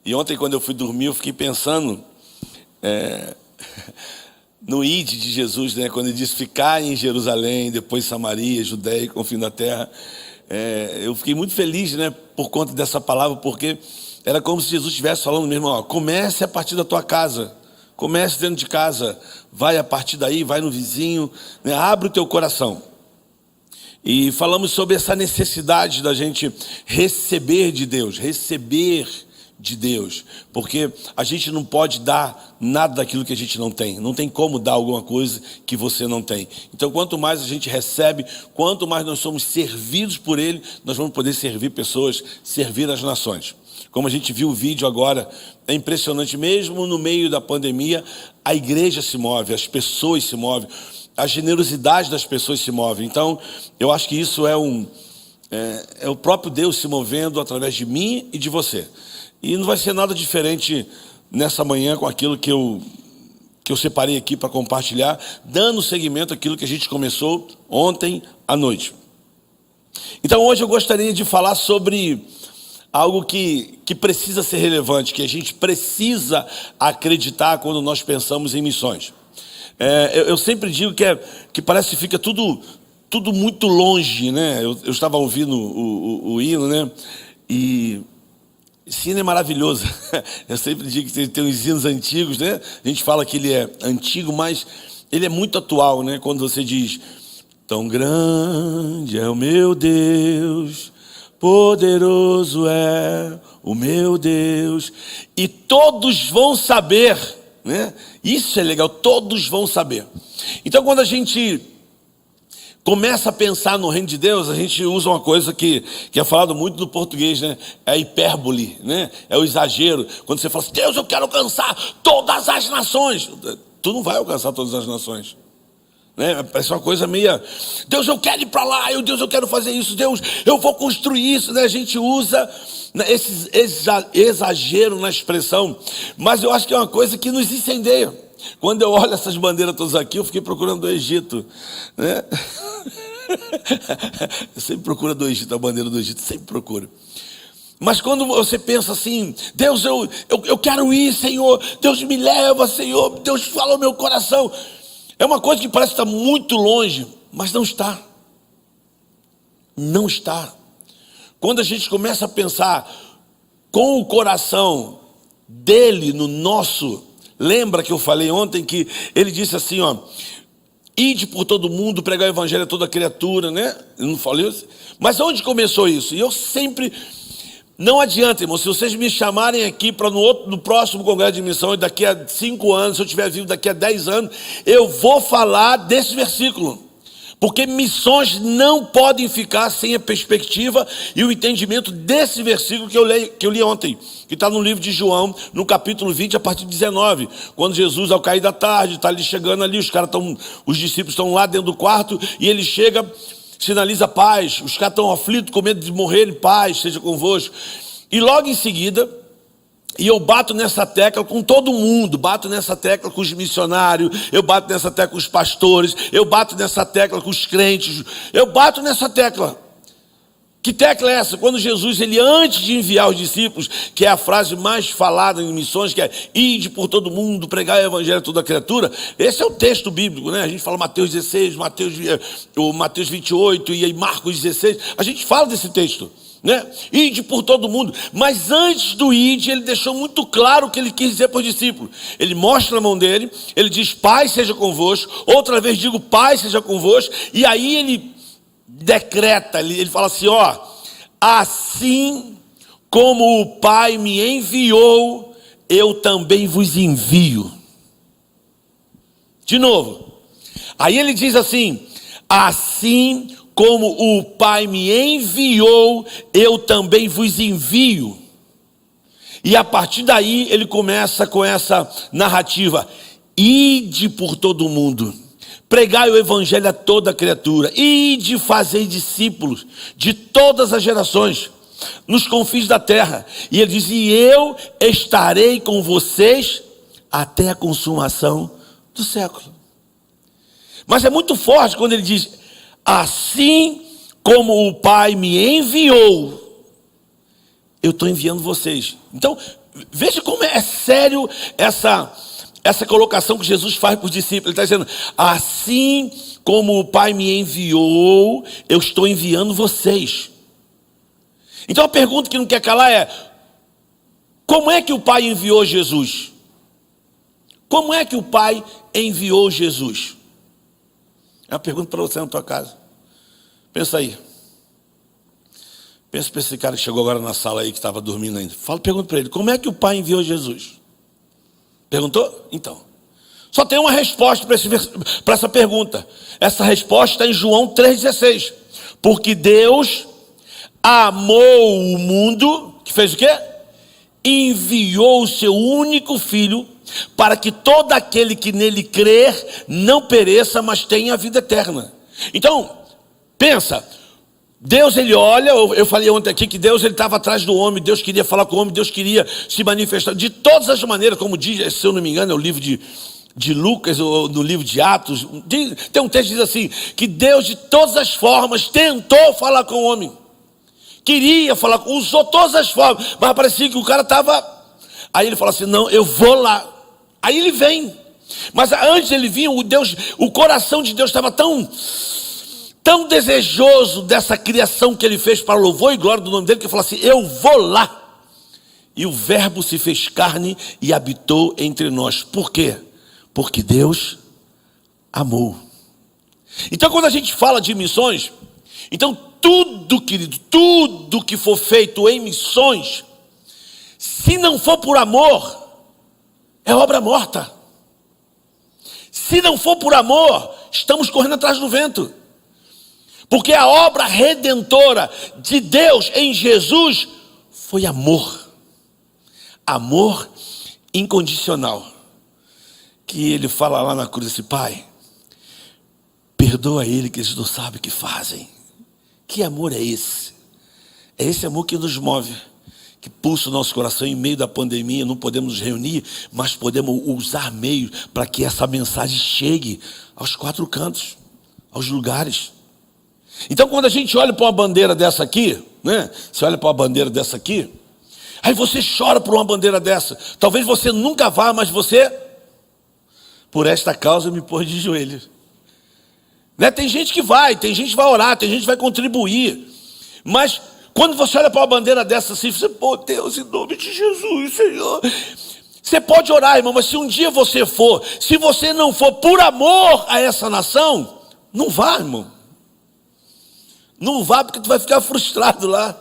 E ontem, quando eu fui dormir, eu fiquei pensando no ide de Jesus, né? Quando ele diz ficar em Jerusalém, depois Samaria, Judéia e confim da terra. Eu fiquei muito feliz, né, por conta dessa palavra, porque era como se Jesus estivesse falando mesmo, ó, comece a partir da tua casa, comece dentro de casa, vai a partir daí, vai no vizinho, né? Abre o teu coração. E falamos sobre essa necessidade da gente receber de Deus, porque a gente não pode dar nada daquilo que a gente não tem como dar alguma coisa que você não tem. Então, quanto mais a gente recebe, quanto mais nós somos servidos por Ele, nós vamos poder servir pessoas, servir as nações. Como a gente viu o vídeo agora, é impressionante, mesmo no meio da pandemia, a igreja se move, as pessoas se movem, a generosidade das pessoas se move. Então, eu acho que isso é o próprio Deus se movendo através de mim e de você. E não vai ser nada diferente nessa manhã com aquilo que eu separei aqui para compartilhar, dando seguimento àquilo que a gente começou ontem à noite. Então hoje eu gostaria de falar sobre algo que precisa ser relevante, que a gente precisa acreditar quando nós pensamos em missões. Eu sempre digo que parece que fica tudo muito longe, né? Eu estava ouvindo o hino, né? E esse hino é maravilhoso. Eu sempre digo que tem uns hinos antigos, né? A gente fala que ele é antigo, mas ele é muito atual, né? Quando você diz: tão grande é o meu Deus, poderoso é o meu Deus, e todos vão saber, né? Isso é legal, todos vão saber. Então, quando a gente começa a pensar no reino de Deus, a gente usa uma coisa que é falado muito no português, né? É a hipérbole, né? É o exagero. Quando você fala assim: Deus, eu quero alcançar todas as nações. Tu não vai alcançar todas as nações, né? Parece uma coisa meia: Deus, eu quero ir para lá, Deus, eu quero fazer isso, Deus, eu vou construir isso, né? A gente usa esse exagero na expressão, mas eu acho que é uma coisa que nos incendeia. Quando eu olho essas bandeiras todas aqui, eu fiquei procurando do Egito, né? Eu sempre procuro do Egito, a bandeira do Egito, sempre procuro. Mas quando você pensa assim: Deus, eu quero ir, Senhor, Deus me leva, Senhor, Deus fala ao meu coração. É uma coisa que parece estar muito longe, mas não está. Não está. Quando a gente começa a pensar com o coração dele no nosso, lembra que eu falei ontem que ele disse assim, ó: ide por todo mundo, pregar o evangelho a toda criatura, né? Eu não falei isso? Mas onde começou isso? E eu sempre... Não adianta, irmão, se vocês me chamarem aqui para no próximo congresso de missão, daqui a 5 anos, se eu estiver vivo daqui a 10 anos, eu vou falar desse versículo. Porque missões não podem ficar sem a perspectiva e o entendimento desse versículo que eu li ontem, que está no livro de João, no capítulo 20, a partir de 19, quando Jesus, ao cair da tarde, está ali chegando ali, os discípulos estão lá dentro do quarto, e ele chega, sinaliza paz, os caras estão aflitos, com medo de morrerem, paz seja convosco. E logo em seguida, e eu bato nessa tecla com todo mundo, bato nessa tecla com os missionários, eu bato nessa tecla com os pastores, eu bato nessa tecla com os crentes, eu bato nessa tecla. Que tecla é essa? Quando Jesus, ele antes de enviar os discípulos, que é a frase mais falada em missões, que é: ide por todo mundo, pregar o evangelho a toda criatura. Esse é o texto bíblico, né? A gente fala Mateus 16, Mateus 28 e aí Marcos 16, a gente fala desse texto, né? Ide por todo mundo. Mas antes do ide, ele deixou muito claro o que ele quis dizer para os discípulos. Ele mostra a mão dele, ele diz: paz seja convosco. Outra vez digo: paz seja convosco. E aí ele decreta, ele fala assim: ó, assim como o Pai me enviou, eu também vos envio. De novo. Aí ele diz assim: assim como o Pai me enviou, eu também vos envio. E a partir daí ele começa com essa narrativa: ide por todo mundo, pregai o evangelho a toda criatura, ide fazer discípulos de todas as gerações, nos confins da terra. E ele diz: e eu estarei com vocês até a consumação do século. Mas é muito forte quando ele diz: assim como o Pai me enviou, eu estou enviando vocês. Então, Veja como é sério essa colocação que Jesus faz para os discípulos. Ele está dizendo: assim como o Pai me enviou, eu estou enviando vocês. Então a pergunta que não quer calar é: como é que o Pai enviou Jesus? Como é que o Pai enviou Jesus? É uma pergunta para você na tua casa. Pensa aí. Pensa para esse cara que chegou agora na sala aí, que estava dormindo ainda. Pergunta para ele: como é que o Pai enviou Jesus? Perguntou? Então. Só tem uma resposta para essa pergunta. Essa resposta está em João 3,16. Porque Deus amou o mundo, que fez o quê? Enviou o seu único Filho, para que todo aquele que nele crer não pereça, mas tenha a vida eterna. Então, pensa, Deus, ele olha, eu falei ontem aqui que Deus, ele estava atrás do homem, Deus queria falar com o homem, Deus queria se manifestar de todas as maneiras, como diz, se eu não me engano, é o livro de Lucas, ou no livro de Atos, tem um texto que diz assim, que Deus de todas as formas tentou falar com o homem, queria falar, usou todas as formas, mas parecia que o cara estava, aí ele fala assim: não, eu vou lá, aí ele vem, mas antes ele vinha, o coração de Deus estava tão desejoso dessa criação que ele fez para louvor e glória do nome dele, que ele falou assim: eu vou lá, e o verbo se fez carne e habitou entre nós. Por quê? Porque Deus amou. Então quando a gente fala de missões, então tudo, querido, tudo que for feito em missões, se não for por amor, é obra morta. Se não for por amor, estamos correndo atrás do vento. Porque a obra redentora de Deus em Jesus foi amor. Amor incondicional. Que ele fala lá na cruz assim: Pai, perdoa ele, que eles não sabem o que fazem. Que amor é esse? É esse amor que nos move, que pulsa o nosso coração. Em meio da pandemia não podemos nos reunir, mas podemos usar meios para que essa mensagem chegue aos quatro cantos, aos lugares. Então quando a gente olha para uma bandeira dessa aqui, né? Você olha para uma bandeira dessa aqui, aí você chora por uma bandeira dessa. Talvez você nunca vá, mas você, por esta causa, me pôs de joelhos. Né? Tem gente que vai orar, tem gente que vai contribuir. Mas quando você olha para uma bandeira dessa assim, você, pô, Deus, em nome de Jesus, Senhor. Você pode orar, irmão, mas se um dia você for, se você não for por amor a essa nação, não vá, irmão. Não vá, porque tu vai ficar frustrado lá.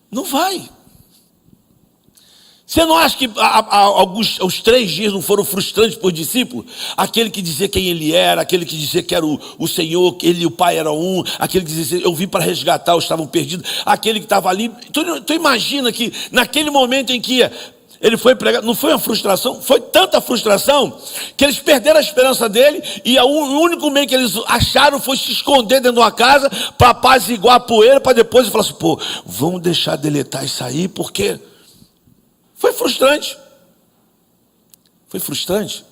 Não vai. Você não acha que os 3 dias não foram frustrantes para os discípulos? Aquele que dizia quem ele era, aquele que dizia que era o Senhor, que ele e o Pai eram um, aquele que dizia eu vim para resgatar os que estavam perdidos, aquele que estava ali. Tu imagina que naquele momento em que ele foi pregar, não foi uma frustração? Foi tanta frustração que eles perderam a esperança dele, e o único meio que eles acharam foi se esconder dentro de uma casa para apaziguar a poeira, para depois falar assim: pô, vamos deixar deletar isso aí, porque foi frustrante. Foi frustrante.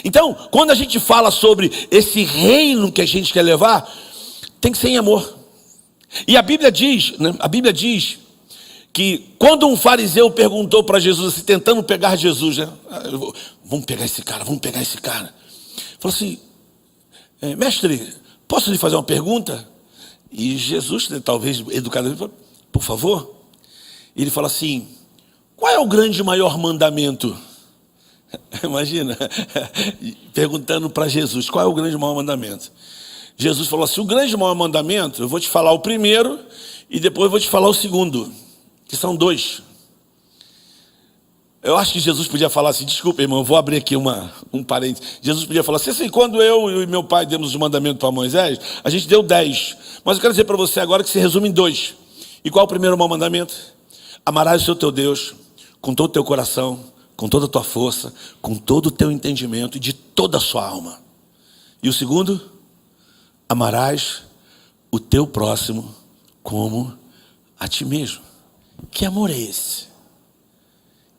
Então, quando a gente fala sobre esse reino que a gente quer levar, tem que ser em amor. E a Bíblia diz, né, que quando um fariseu perguntou para Jesus, assim, tentando pegar Jesus, né? Vamos pegar esse cara. Falou assim: mestre, posso lhe fazer uma pergunta? E Jesus, né, talvez educadamente, falou: por favor. E ele fala assim: qual é o grande maior mandamento? Imagina, perguntando para Jesus, qual é o grande maior mandamento? Jesus falou assim: o grande maior mandamento, eu vou te falar o primeiro e depois eu vou te falar o segundo, que são 2. Eu acho que Jesus podia falar assim, desculpa, irmão, eu vou abrir aqui um parênteses. Jesus podia falar assim, quando eu e meu pai demos o mandamento para Moisés, a gente deu 10. Mas eu quero dizer para você agora que se resume em 2. E qual é o primeiro maior mandamento? Amarás o Senhor teu Deus com todo o teu coração, com toda a tua força, com todo o teu entendimento e de toda a sua alma. E o segundo? Amarás o teu próximo como a ti mesmo. Que amor é esse?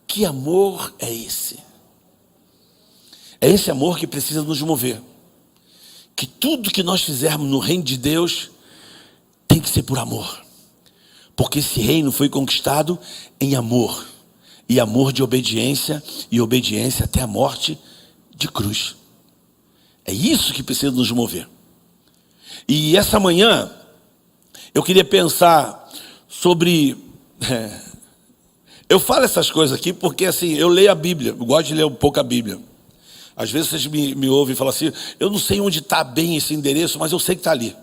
Que amor é esse? É esse amor que precisa nos mover. Que tudo que nós fizermos no reino de Deus tem que ser por amor. Porque esse reino foi conquistado em amor. e amor de obediência, e obediência até a morte de cruz. É isso que precisa nos mover. E essa manhã, eu queria pensar sobre... Eu falo essas coisas aqui porque assim, eu leio a Bíblia, eu gosto de ler um pouco a Bíblia. Às vezes vocês me ouvem e falam assim, eu não sei onde está bem esse endereço, mas eu sei que está ali.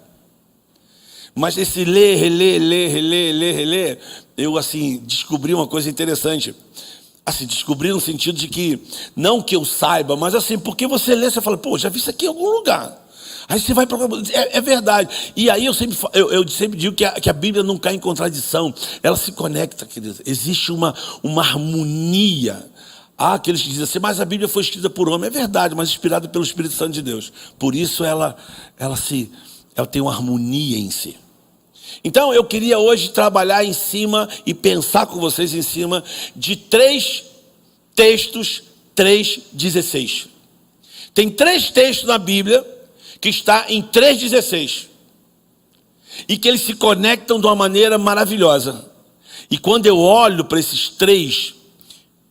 Mas esse reler, eu assim, descobri uma coisa interessante. Assim, descobri no sentido de que, não que eu saiba, mas assim, porque você lê, você fala, pô, já vi isso aqui em algum lugar. Aí você vai para... É verdade. E aí eu sempre digo que a Bíblia não cai em contradição. Ela se conecta, queridos. Existe uma harmonia. Há aqueles que dizem assim, mas a Bíblia foi escrita por homem. É verdade, mas inspirada pelo Espírito Santo de Deus. Por isso ela tem uma harmonia em si. Então eu queria hoje trabalhar em cima e pensar com vocês em cima de 3 textos, 3:16. Tem 3 textos na Bíblia que está em 3:16 e que eles se conectam de uma maneira maravilhosa. E quando eu olho para esses 3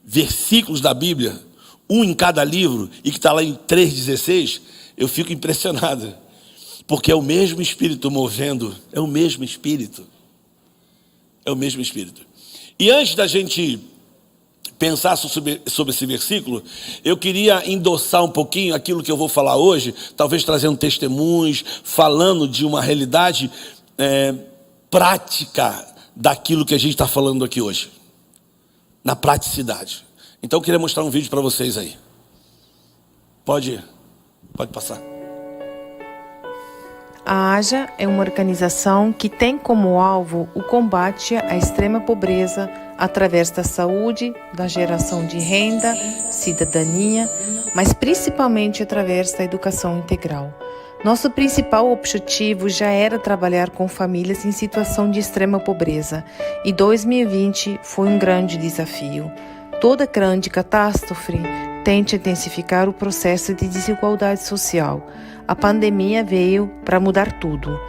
versículos da Bíblia, um em cada livro, e que está lá em 3:16, eu fico impressionado, porque é o mesmo Espírito movendo, é o mesmo Espírito, E antes da gente pensar sobre esse versículo, eu queria endossar um pouquinho aquilo que eu vou falar hoje, talvez trazendo testemunhos, falando de uma realidade prática daquilo que a gente está falando aqui hoje, na praticidade. Então eu queria mostrar um vídeo para vocês aí. Pode passar. A AJA é uma organização que tem como alvo o combate à extrema pobreza através da saúde, da geração de renda, cidadania, mas principalmente através da educação integral. Nosso principal objetivo já era trabalhar com famílias em situação de extrema pobreza, e 2020 foi um grande desafio. Toda grande catástrofe tende a intensificar o processo de desigualdade social. A pandemia veio para mudar tudo.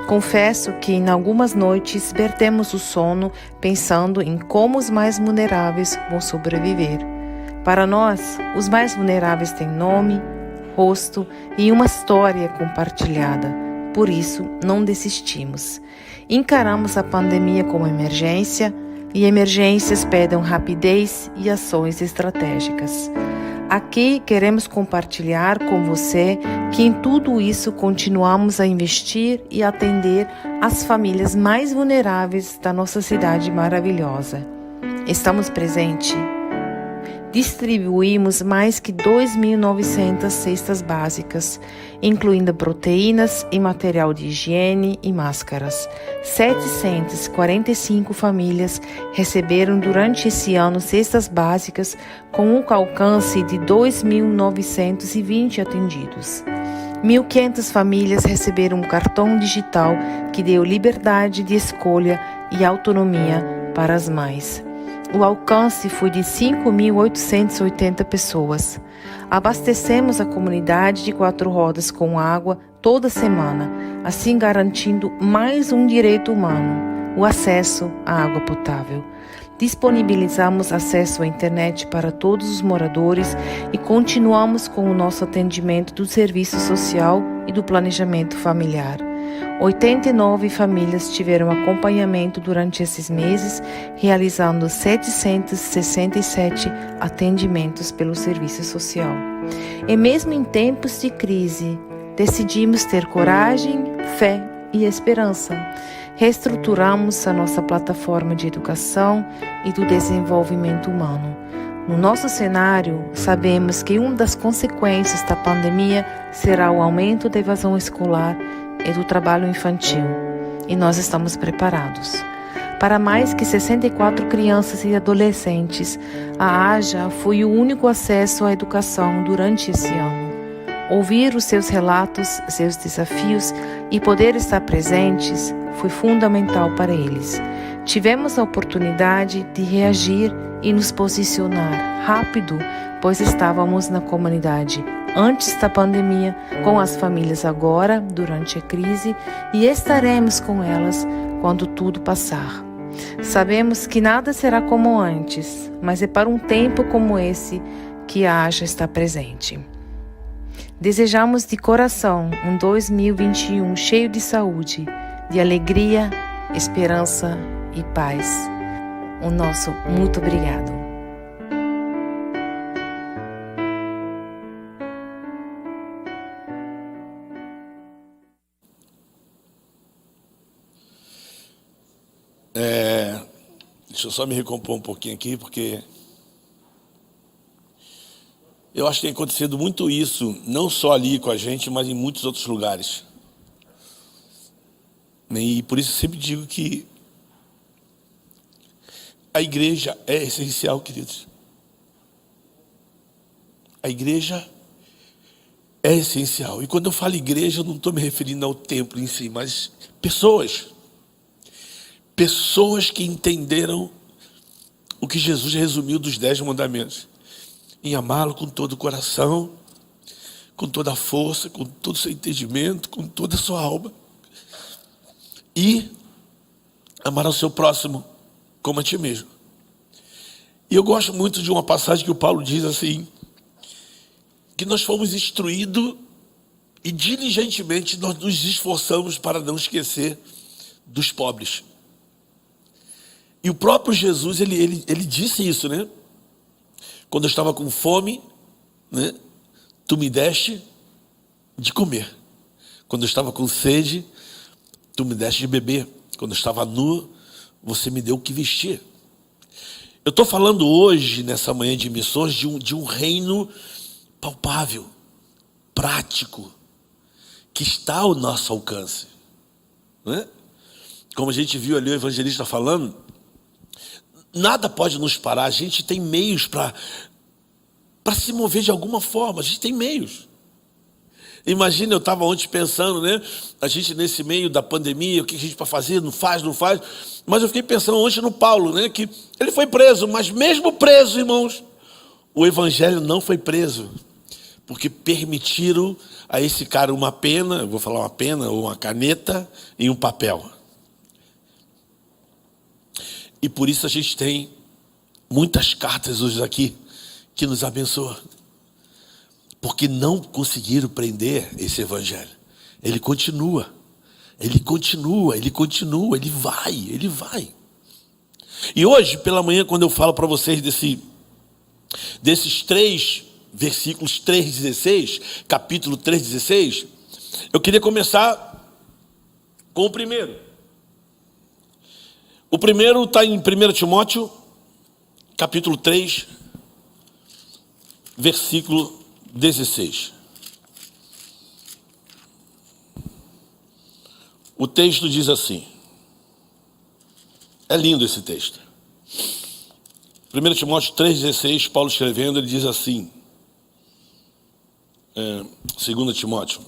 Confesso que em algumas noites perdemos o sono pensando em como os mais vulneráveis vão sobreviver. Para nós, os mais vulneráveis têm nome, rosto e uma história compartilhada. Por isso, não desistimos. Encaramos a pandemia como emergência, e emergências pedem rapidez e ações estratégicas. Aqui queremos compartilhar com você que em tudo isso continuamos a investir e atender as famílias mais vulneráveis da nossa cidade maravilhosa. Estamos presentes. Distribuímos mais que 2.900 cestas básicas, incluindo proteínas e material de higiene e máscaras. 745 famílias receberam durante esse ano cestas básicas com um alcance de 2.920 atendidos. 1.500 famílias receberam um cartão digital que deu liberdade de escolha e autonomia para as mães. O alcance foi de 5.880 pessoas. Abastecemos a comunidade de 4 rodas com água toda semana, assim garantindo mais um direito humano, o acesso à água potável. Disponibilizamos acesso à internet para todos os moradores e continuamos com o nosso atendimento do serviço social e do planejamento familiar. 89 famílias tiveram acompanhamento durante esses meses, realizando 767 atendimentos pelo serviço social. E mesmo em tempos de crise, decidimos ter coragem, fé e esperança. Reestruturamos a nossa plataforma de educação e do desenvolvimento humano. No nosso cenário, sabemos que uma das consequências da pandemia será o aumento da evasão escolar e do trabalho infantil, e nós estamos preparados. Para mais que 64 crianças e adolescentes, a AJA foi o único acesso à educação durante esse ano. Ouvir os seus relatos, seus desafios e poder estar presentes foi fundamental para eles. Tivemos a oportunidade de reagir e nos posicionar rápido, pois estávamos na comunidade antes da pandemia, com as famílias agora, durante a crise, e estaremos com elas quando tudo passar. Sabemos que nada será como antes, mas é para um tempo como esse que a Aja está presente. Desejamos de coração um 2021 cheio de saúde, de alegria, esperança e paz. O nosso muito obrigado. Deixa eu só me recompor um pouquinho aqui, porque eu acho que tem acontecido muito isso, não só ali com a gente, mas em muitos outros lugares. E por isso eu sempre digo que a igreja é essencial, queridos. A igreja é essencial. E quando eu falo igreja, eu não estou me referindo ao templo em si, mas pessoas. Pessoas que entenderam o que Jesus resumiu dos 10 mandamentos. Em amá-lo com todo o coração, com toda a força, com todo o seu entendimento, com toda a sua alma. E amar ao seu próximo como a ti mesmo. E eu gosto muito de uma passagem que o Paulo diz assim, que nós fomos instruídos e diligentemente nós nos esforçamos para não esquecer dos pobres. E o próprio Jesus, ele disse isso, né? Quando eu estava com fome, né? Tu me deste de comer. Quando eu estava com sede, tu me deste de beber. Quando eu estava nu, você me deu o que vestir. Eu estou falando hoje, nessa manhã de missões, de um reino palpável, prático, que está ao nosso alcance. Né? Como a gente viu ali o evangelista falando, nada pode nos parar. A gente tem meios para se mover de alguma forma. A gente tem meios. Imagina, eu estava ontem pensando, né? A gente nesse meio da pandemia, o que a gente pode fazer, não faz. Mas eu fiquei pensando ontem no Paulo, né? Que ele foi preso, mas mesmo preso, irmãos, o evangelho não foi preso. Porque permitiram a esse cara uma pena, eu vou falar uma pena, ou uma caneta e um papel. E por isso a gente tem muitas cartas hoje aqui que nos abençoam. Porque não conseguiram prender esse evangelho. Ele continua, ele vai. E hoje, pela manhã, quando eu falo para vocês desses 3 versículos 3,16, capítulo 3,16, eu queria começar com o primeiro. O primeiro está em 1 Timóteo, capítulo 3, versículo 16. O texto diz assim, é lindo esse texto. 1 Timóteo 3,16, Paulo escrevendo, ele diz assim, 2 Timóteo,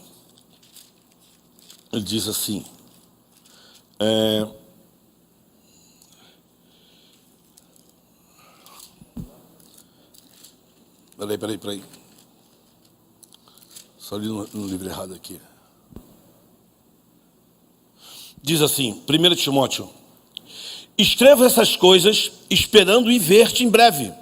ele diz assim, Peraí. Só li no livro errado aqui. Diz assim, 1 Timóteo, escrevo essas coisas esperando ir ver-te em breve,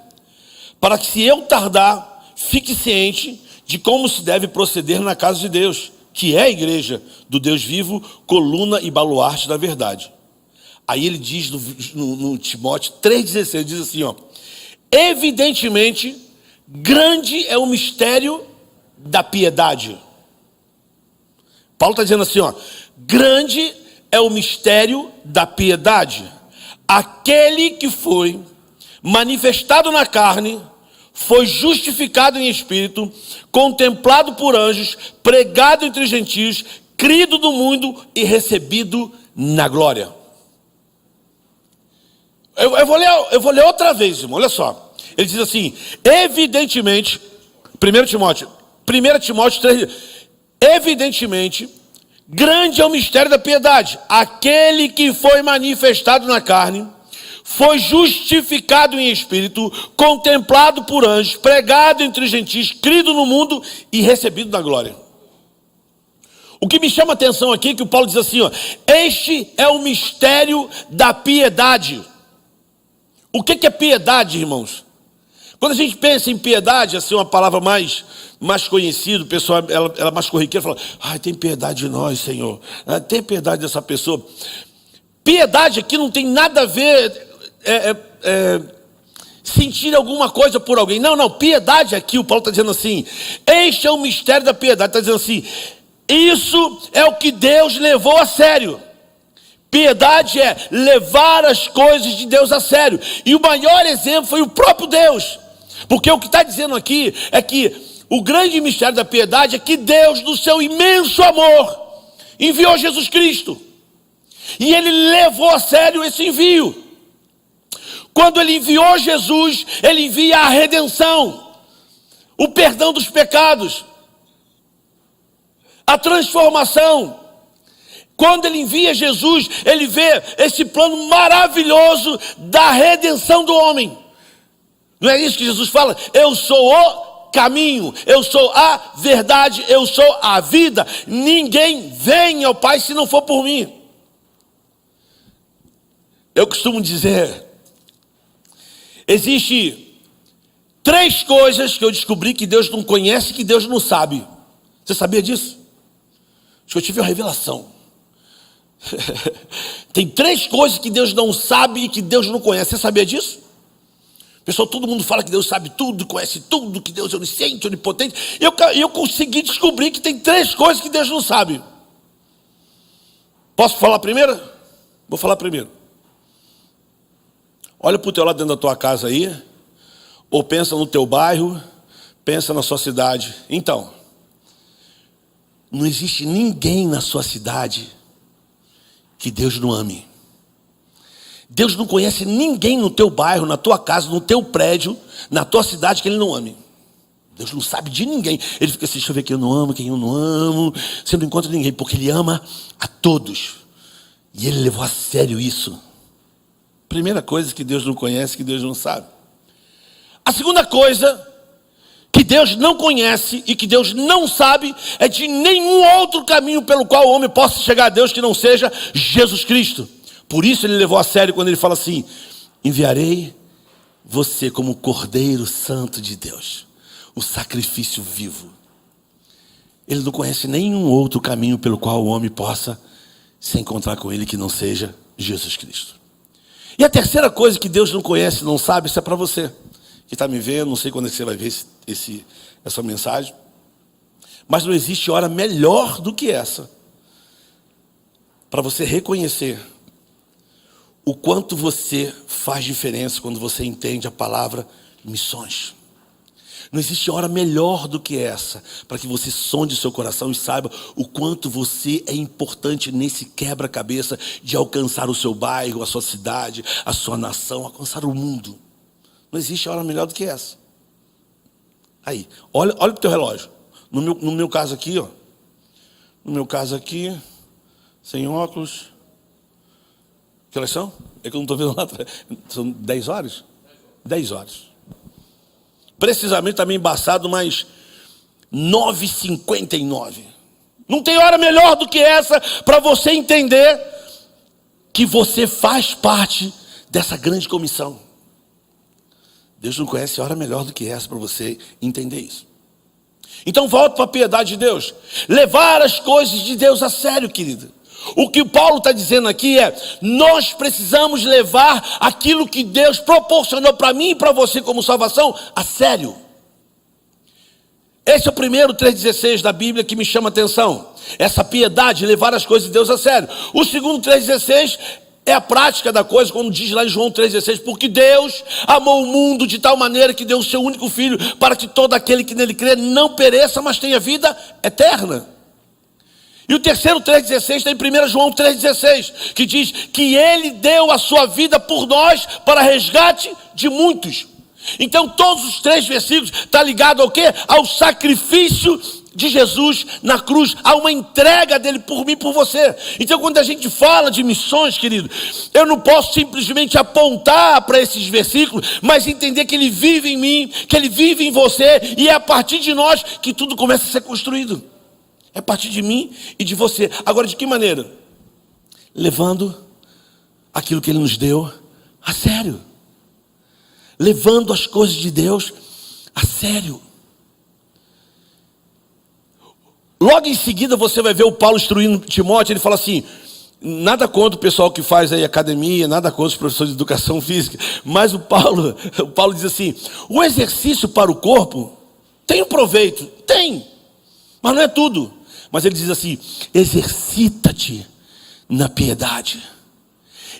para que se eu tardar, fique ciente de como se deve proceder na casa de Deus, que é a igreja do Deus vivo, coluna e baluarte da verdade. Aí ele diz no Timóteo 3,16, diz assim, ó, evidentemente, grande é o mistério da piedade. Paulo está dizendo assim, ó, grande é o mistério da piedade. Aquele que foi manifestado na carne, foi justificado em espírito, contemplado por anjos, pregado entre os gentios, crido do mundo e recebido na glória. Eu vou ler outra vez, irmão, olha só. Ele diz assim, evidentemente, 1 Timóteo 3, evidentemente, grande é o mistério da piedade. Aquele que foi manifestado na carne, foi justificado em espírito, contemplado por anjos, pregado entre os gentios, crido no mundo e recebido na glória. O que me chama a atenção aqui é que o Paulo diz assim, ó, este é o mistério da piedade. O que é piedade, irmãos? Quando a gente pensa em piedade, assim, uma palavra mais conhecida, o pessoal, ela mais corriqueira, fala, ai, tem piedade de nós, Senhor, tem piedade dessa pessoa. Piedade aqui não tem nada a ver, sentir alguma coisa por alguém. Não, piedade aqui, o Paulo está dizendo assim, este é o mistério da piedade, está dizendo assim, isso é o que Deus levou a sério. Piedade é levar as coisas de Deus a sério. E o maior exemplo foi o próprio Deus. Porque o que está dizendo aqui é que o grande mistério da piedade é que Deus, no seu imenso amor, enviou Jesus Cristo. E Ele levou a sério esse envio. Quando Ele enviou Jesus, Ele envia a redenção, o perdão dos pecados, a transformação. Quando Ele envia Jesus, Ele vê esse plano maravilhoso da redenção do homem. Não é isso que Jesus fala? Eu sou o caminho, eu sou a verdade, eu sou a vida. Ninguém vem ao Pai se não for por mim. Eu costumo dizer, existe 3 coisas que eu descobri que Deus não conhece, que Deus não sabe. Você sabia disso? Acho que eu tive uma revelação. Tem 3 coisas que Deus não sabe e que Deus não conhece. Você sabia disso? Pessoal, todo mundo fala que Deus sabe tudo, conhece tudo, que Deus é onisciente, onipotente. Eu consegui descobrir que tem 3 coisas que Deus não sabe. Posso falar primeiro? Vou falar primeiro. Olha para o teu lado dentro da tua casa aí, ou pensa no teu bairro, pensa na sua cidade. Então, não existe ninguém na sua cidade que Deus não ame. Deus não conhece ninguém no teu bairro, na tua casa, no teu prédio, na tua cidade que Ele não ame. Deus não sabe de ninguém. Ele fica assim, deixa eu ver quem eu não amo, quem eu não amo. Você não encontra ninguém, porque Ele ama a todos. E Ele levou a sério isso. Primeira coisa que Deus não conhece, que Deus não sabe. A segunda coisa que Deus não conhece e que Deus não sabe é de nenhum outro caminho pelo qual o homem possa chegar a Deus que não seja Jesus Cristo. Por isso Ele levou a sério quando Ele fala assim, enviarei você como Cordeiro Santo de Deus, o sacrifício vivo. Ele não conhece nenhum outro caminho pelo qual o homem possa se encontrar com Ele que não seja Jesus Cristo. E a terceira coisa que Deus não conhece, não sabe, isso é para você que está me vendo, não sei quando é que você vai ver essa mensagem, mas não existe hora melhor do que essa para você reconhecer o quanto você faz diferença quando você entende a palavra missões. Não existe hora melhor do que essa para que você sonde o seu coração e saiba o quanto você é importante nesse quebra-cabeça de alcançar o seu bairro, a sua cidade, a sua nação, alcançar o mundo. Não existe hora melhor do que essa. Aí, olha para o teu relógio. No meu caso aqui, ó. No meu caso aqui, sem óculos. Que horas são? É que eu não estou vendo lá atrás. São 10 horas? 10 horas. Precisamente está meio embaçado, mas 9h59. Não tem hora melhor do que essa para você entender que você faz parte dessa grande comissão. Deus não conhece hora melhor do que essa para você entender isso. Então volta para a piedade de Deus. Levar as coisas de Deus a sério, querido. O que o Paulo está dizendo aqui é, nós precisamos levar aquilo que Deus proporcionou para mim e para você como salvação a sério. Esse é o primeiro 3,16 da Bíblia que me chama a atenção. Essa piedade, levar as coisas de Deus a sério. O segundo 3,16 é a prática da coisa, quando diz lá em João 3,16, porque Deus amou o mundo de tal maneira que deu o seu único filho, para que todo aquele que nele crê não pereça, mas tenha vida eterna. E o terceiro 3,16 está em 1 João 3,16, que diz que Ele deu a sua vida por nós para resgate de muitos. Então todos os 3 versículos estão ligados ao quê? Ao sacrifício de Jesus na cruz, a uma entrega dele por mim e por você. Então quando a gente fala de missões, querido, eu não posso simplesmente apontar para esses versículos, mas entender que Ele vive em mim, que Ele vive em você, e é a partir de nós que tudo começa a ser construído. É a partir de mim e de você. Agora, de que maneira? Levando aquilo que Ele nos deu a sério. Levando as coisas de Deus a sério. Logo em seguida você vai ver o Paulo instruindo Timóteo. Ele fala assim: nada contra o pessoal que faz aí academia, nada contra os professores de educação física, mas o Paulo diz assim: o exercício para o corpo tem um proveito, tem, mas não é tudo. Mas ele diz assim: exercita-te na piedade,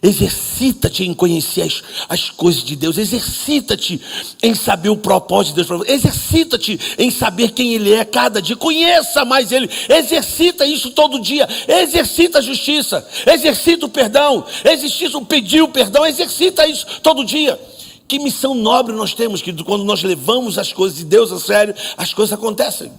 exercita-te em conhecer as coisas de Deus, exercita-te em saber o propósito de Deus para você, exercita-te em saber quem Ele é cada dia, conheça mais Ele, exercita isso todo dia, exercita a justiça, exercita o perdão, exercita o pedir o perdão, exercita isso todo dia. Que missão nobre nós temos, que quando nós levamos as coisas de Deus a sério, as coisas acontecem.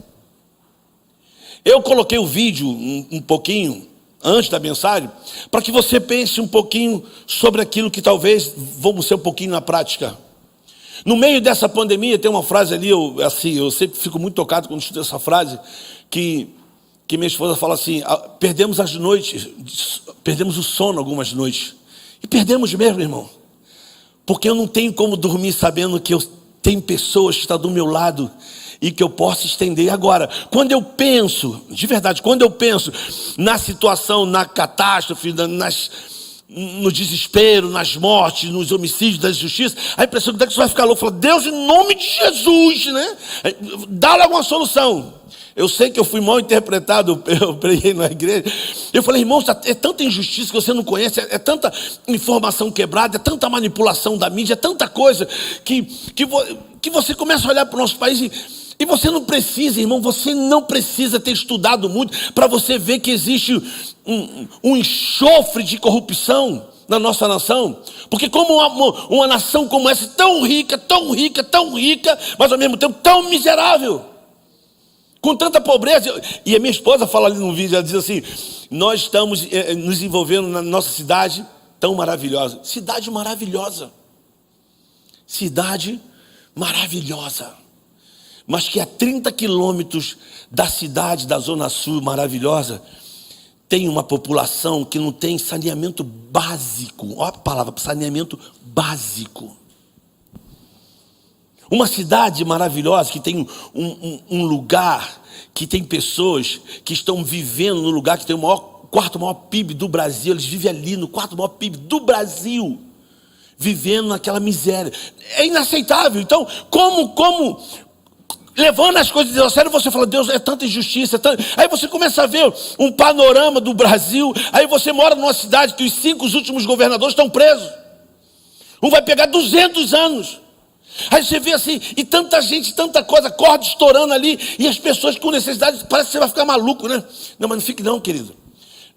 Eu coloquei o vídeo um pouquinho antes da mensagem, para que você pense um pouquinho sobre aquilo que talvez vamos ser um pouquinho na prática. No meio dessa pandemia, tem uma frase ali, eu sempre fico muito tocado quando estudo essa frase, que minha esposa fala assim: perdemos as noites, perdemos o sono algumas noites. E perdemos mesmo, irmão. Porque eu não tenho como dormir sabendo que eu tenho pessoas que estão do meu lado e que eu posso estender. Agora, quando eu penso, de verdade, quando eu penso na situação, na catástrofe, no desespero, nas mortes, nos homicídios, da injustiça, a impressão que você vai ficar louco, fala: Deus, em nome de Jesus, né? Dá logo uma solução. Eu sei que eu fui mal interpretado, eu preguei na igreja. Eu falei: irmão, é tanta injustiça que você não conhece, é tanta informação quebrada, é tanta manipulação da mídia, é tanta coisa que você começa a olhar para o nosso país e você não precisa, irmão, você não precisa ter estudado muito para você ver que existe um enxofre de corrupção na nossa nação. Porque como uma nação como essa, tão rica, tão rica, tão rica, mas ao mesmo tempo tão miserável, com tanta pobreza. E a minha esposa fala ali no vídeo, ela diz assim: nós estamos nos envolvendo na nossa cidade tão maravilhosa. Cidade maravilhosa. Cidade maravilhosa. Mas que a 30 quilômetros da cidade, da Zona Sul maravilhosa, tem uma população que não tem saneamento básico. Olha a palavra, saneamento básico. Uma cidade maravilhosa que tem um lugar, que tem pessoas que estão vivendo no lugar que tem o quarto maior PIB do Brasil. Eles vivem ali no quarto maior PIB do Brasil, vivendo naquela miséria. É inaceitável. Então, como levando as coisas de Deus a sério, você fala: Deus, é tanta injustiça, Aí você começa a ver um panorama do Brasil. Aí você mora numa cidade que os 5 últimos governadores estão presos. Um vai pegar 200 anos. Aí você vê assim, e tanta gente, tanta coisa, corda estourando ali, e as pessoas com necessidade, parece que você vai ficar maluco, né? Não, mas não fique não, querido.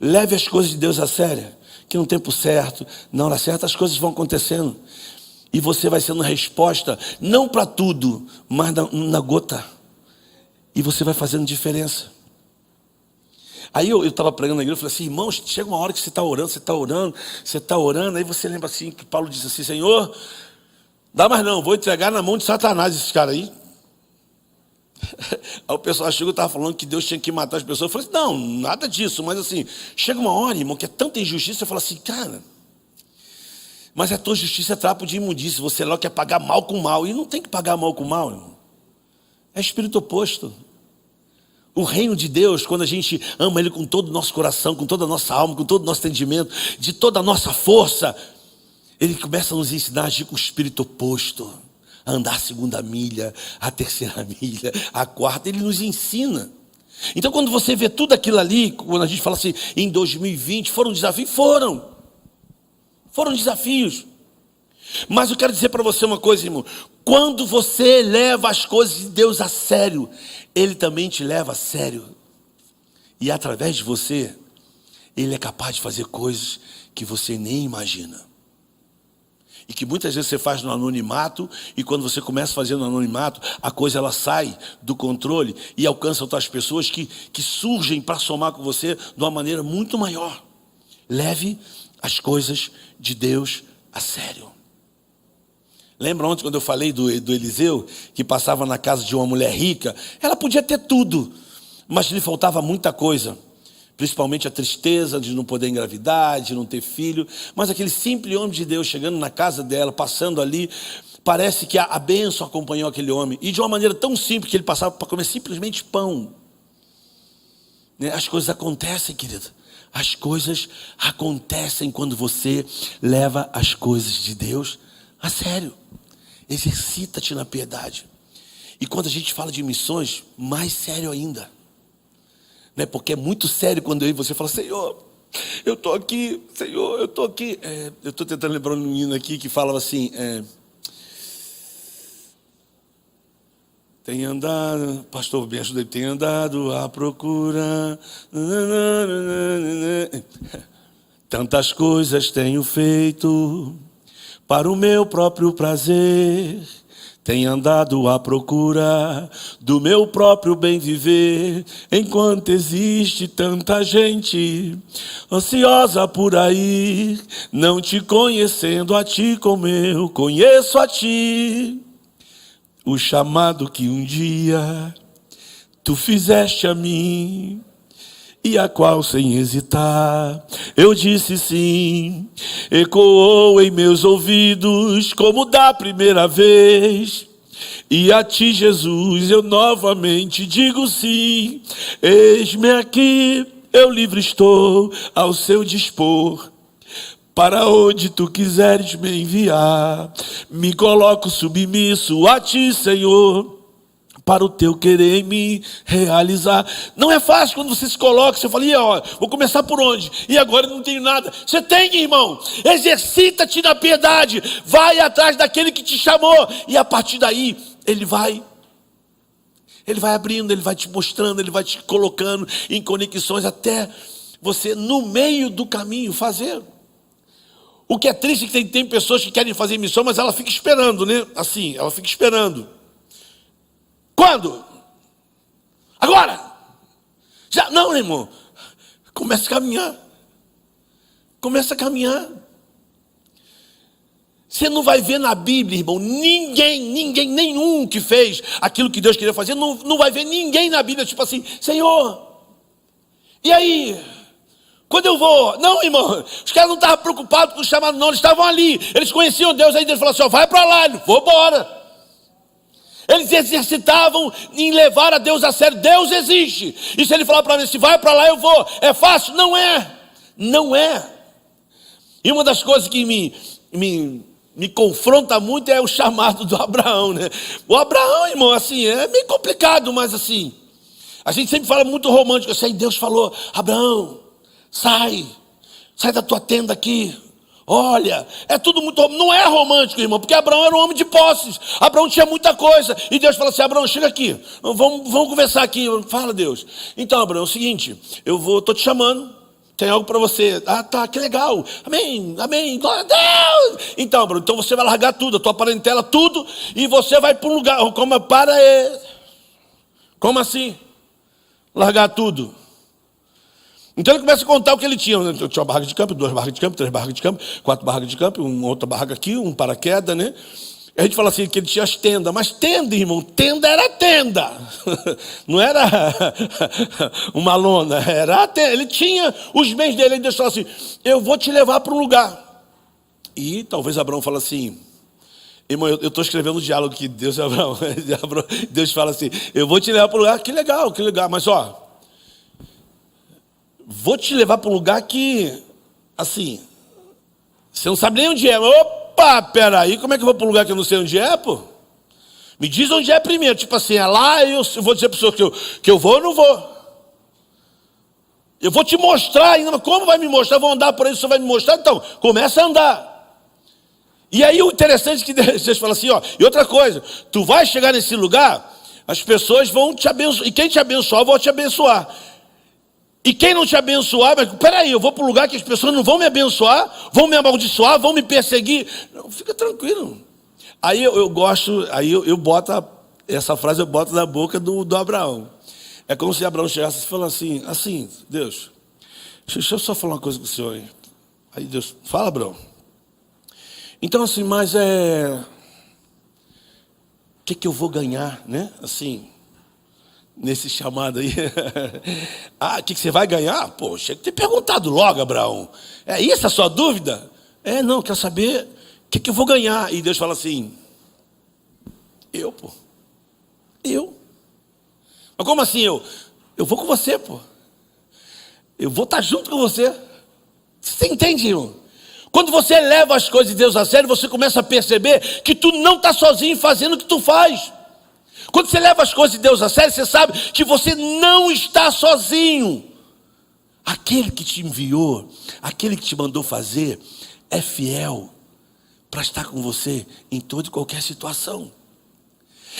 Leve as coisas de Deus a sério, que no tempo certo, na hora certa, as coisas vão acontecendo. E você vai sendo resposta, não para tudo, mas na gota. E você vai fazendo diferença. Aí eu estava pregando na igreja, eu falei assim: irmãos, chega uma hora que você está orando, aí você lembra assim, que Paulo disse assim: Senhor, dá mais não, vou entregar na mão de Satanás esses caras aí. Aí o pessoal achou que eu estava falando que Deus tinha que matar as pessoas. Eu falei: não, nada disso, mas assim, chega uma hora, irmão, que é tanta injustiça, eu falo assim: cara, mas a tua justiça é trapo de imundície, você logo quer pagar mal com mal, e não tem que pagar mal com mal, irmão. É espírito oposto. O reino de Deus, quando a gente ama Ele com todo o nosso coração, com toda a nossa alma, com todo o nosso entendimento, de toda a nossa força, Ele começa a nos ensinar a agir com o espírito oposto, a andar a 2ª milha, a 3ª milha, a 4ª, Ele nos ensina. Então quando você vê tudo aquilo ali, quando a gente fala assim, em 2020, foram desafios? Foram desafios. Mas eu quero dizer para você uma coisa, irmão: quando você leva as coisas de Deus a sério, Ele também te leva a sério. E através de você, Ele é capaz de fazer coisas que você nem imagina. E que muitas vezes você faz no anonimato, e quando você começa a fazer no anonimato, a coisa ela sai do controle e alcança outras pessoas que surgem para somar com você de uma maneira muito maior. Leve as coisas de Deus a sério. Lembra ontem quando eu falei do Eliseu, que passava na casa de uma mulher rica? Ela podia ter tudo, mas lhe faltava muita coisa, principalmente a tristeza de não poder engravidar, de não ter filho. Mas aquele simples homem de Deus chegando na casa dela, passando ali, parece que a bênção acompanhou aquele homem, e de uma maneira tão simples que ele passava para comer simplesmente pão. As coisas acontecem, querido. As coisas acontecem quando você leva as coisas de Deus a sério. Exercita-te na piedade. E quando a gente fala de missões, mais sério ainda. Porque é muito sério quando eu e você fala: Senhor, eu estou aqui, Senhor, eu estou aqui. Eu estou tentando lembrar um menino aqui que falava assim: tem andado, pastor, me ajuda aí, tem andado à procura. Tantas coisas tenho feito para o meu próprio prazer. Tenho andado à procura do meu próprio bem viver, enquanto existe tanta gente ansiosa por aí, não te conhecendo a ti como eu conheço a ti. O chamado que um dia tu fizeste a mim, e a qual sem hesitar eu disse sim, ecoou em meus ouvidos como da primeira vez. E a ti, Jesus, eu novamente digo sim. Eis-me aqui, eu livre estou ao seu dispor. Para onde tu quiseres me enviar, me coloco submisso a ti, Senhor, para o teu querer me realizar. Não é fácil quando você se coloca, você fala: vou começar por onde? E agora não tenho nada. Você tem, irmão, exercita-te na piedade, vai atrás daquele que te chamou, e a partir daí, ele vai abrindo, ele vai te mostrando, ele vai te colocando em conexões, até você no meio do caminho fazer. O que é triste é que tem pessoas que querem fazer missão, mas ela fica esperando, assim, ela fica esperando. Quando? Agora? Já? Não, irmão. Começa a caminhar. Começa a caminhar. Você não vai ver na Bíblia, irmão, nenhum que fez aquilo que Deus queria fazer, não vai ver ninguém na Bíblia, tipo assim: Senhor, e aí? Quando eu vou? Não, irmão, os caras não estavam preocupados com o chamado, não, eles estavam ali, eles conheciam Deus, aí Deus falou assim: vai para lá, vou embora. Eles exercitavam em levar a Deus a sério. Deus existe. E se ele falar para mim: se vai para lá, eu vou. É fácil? Não é. Não é. E uma das coisas que me confronta muito é o chamado do Abraão, O Abraão, irmão, assim, é meio complicado, mas assim, a gente sempre fala muito romântico, assim. Aí Deus falou: Abraão, sai da tua tenda aqui. Olha, é tudo muito... Não é romântico, irmão, porque Abraão era um homem de posses. Abraão tinha muita coisa. E Deus falou assim: Abraão, chega aqui. Vamos conversar aqui. Fala, Deus. Então, Abraão, é o seguinte: estou te chamando. Tem algo para você. Ah, tá, que legal. Amém, glória a Deus. Então, Abraão, então você vai largar tudo, a tua parentela, tudo, e você vai para um lugar. Como assim? Largar tudo. Então ele começa a contar o que ele tinha. Tinha uma barraca de campo, 2 barracas de campo, 3 barracas de campo, 4 barracas de campo, uma outra barraca aqui, um paraquedas, A gente fala assim que ele tinha as tendas, mas tenda, irmão, tenda era tenda. Não era uma lona, era a tenda. Ele tinha os bens dele, ele deixou assim: eu vou te levar para um lugar. E talvez Abraão fale assim: irmão, eu estou escrevendo um diálogo que Deus e Abraão. Deus fala assim: eu vou te levar para um lugar, que legal, mas vou te levar para um lugar que, assim, você não sabe nem onde é. Opa, peraí, como é que eu vou para um lugar que eu não sei onde é, pô? Me diz onde é primeiro, tipo assim, é lá, eu vou dizer para a pessoa que eu vou ou não vou. Eu vou te mostrar ainda, mas como vai me mostrar? Eu vou andar por aí, você vai me mostrar? Então, começa a andar. E aí o interessante é que Deus fala assim: e outra coisa, tu vai chegar nesse lugar, as pessoas vão te abençoar, e quem te abençoar, eu vou te abençoar. E quem não te abençoar, mas peraí, eu vou para um lugar que as pessoas não vão me abençoar, vão me amaldiçoar, vão me perseguir. Não, fica tranquilo. Aí eu gosto, eu boto essa frase, eu boto na boca do Abraão. É como se Abraão chegasse e falasse assim: Deus, deixa eu só falar uma coisa com o senhor. Aí Deus: fala, Abraão. Então assim, mas o que eu vou ganhar, Assim, nesse chamado aí. Ah, o que você vai ganhar? Pô, chega de ter perguntado logo, Abraão. É isso a sua dúvida? Não, quero saber o que eu vou ganhar. E Deus fala assim, eu. Mas como assim eu? Eu vou com você, pô. Eu vou estar junto com você. Você entende, irmão? Quando você leva as coisas de Deus a sério, você começa a perceber que tu não está sozinho fazendo o que tu faz. Quando você leva as coisas de Deus a sério, você sabe que você não está sozinho. Aquele que te enviou, aquele que te mandou fazer, é fiel para estar com você em toda e qualquer situação.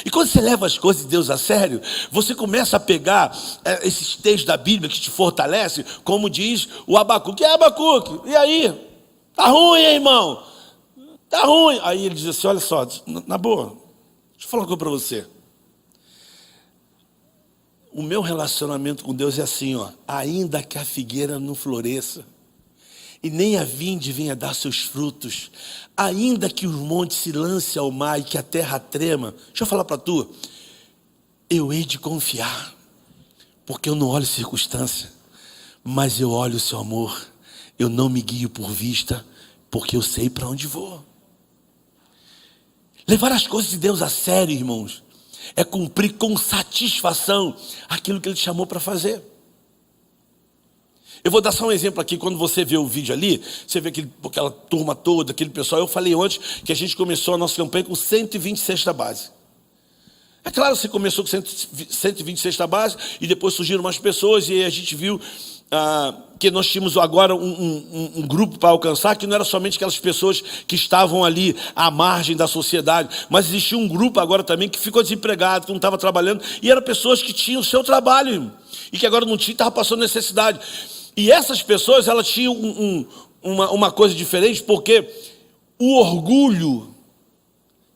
E quando você leva as coisas de Deus a sério, você começa a pegar esses textos da Bíblia que te fortalecem, como diz o Abacuque. Abacuque, e aí? Tá ruim, hein, irmão? Tá ruim. Aí ele diz assim, olha só, na boa, deixa eu falar uma coisa para você. O meu relacionamento com Deus é assim, ó. Ainda que a figueira não floresça, e nem a vinde venha dar seus frutos, ainda que os montes se lancem ao mar e que a terra trema, deixa eu falar para tu, eu hei de confiar, porque eu não olho circunstância, mas eu olho o seu amor. Eu não me guio por vista, porque eu sei para onde vou. Levar as coisas de Deus a sério, irmãos, é cumprir com satisfação aquilo que Ele te chamou para fazer. Eu vou dar só um exemplo aqui. Quando você vê o vídeo ali, você vê aquela turma toda, aquele pessoal. Eu falei ontem que a gente começou a nossa campanha com 120 cesta base. É claro, você começou com 120 cesta base e depois surgiram mais pessoas e a gente viu que nós tínhamos agora um grupo para alcançar, que não era somente aquelas pessoas que estavam ali à margem da sociedade, mas existia um grupo agora também que ficou desempregado, que não estava trabalhando, e eram pessoas que tinham o seu trabalho e que agora não tinham, estavam passando necessidade. E essas pessoas, elas tinham uma coisa diferente, porque o orgulho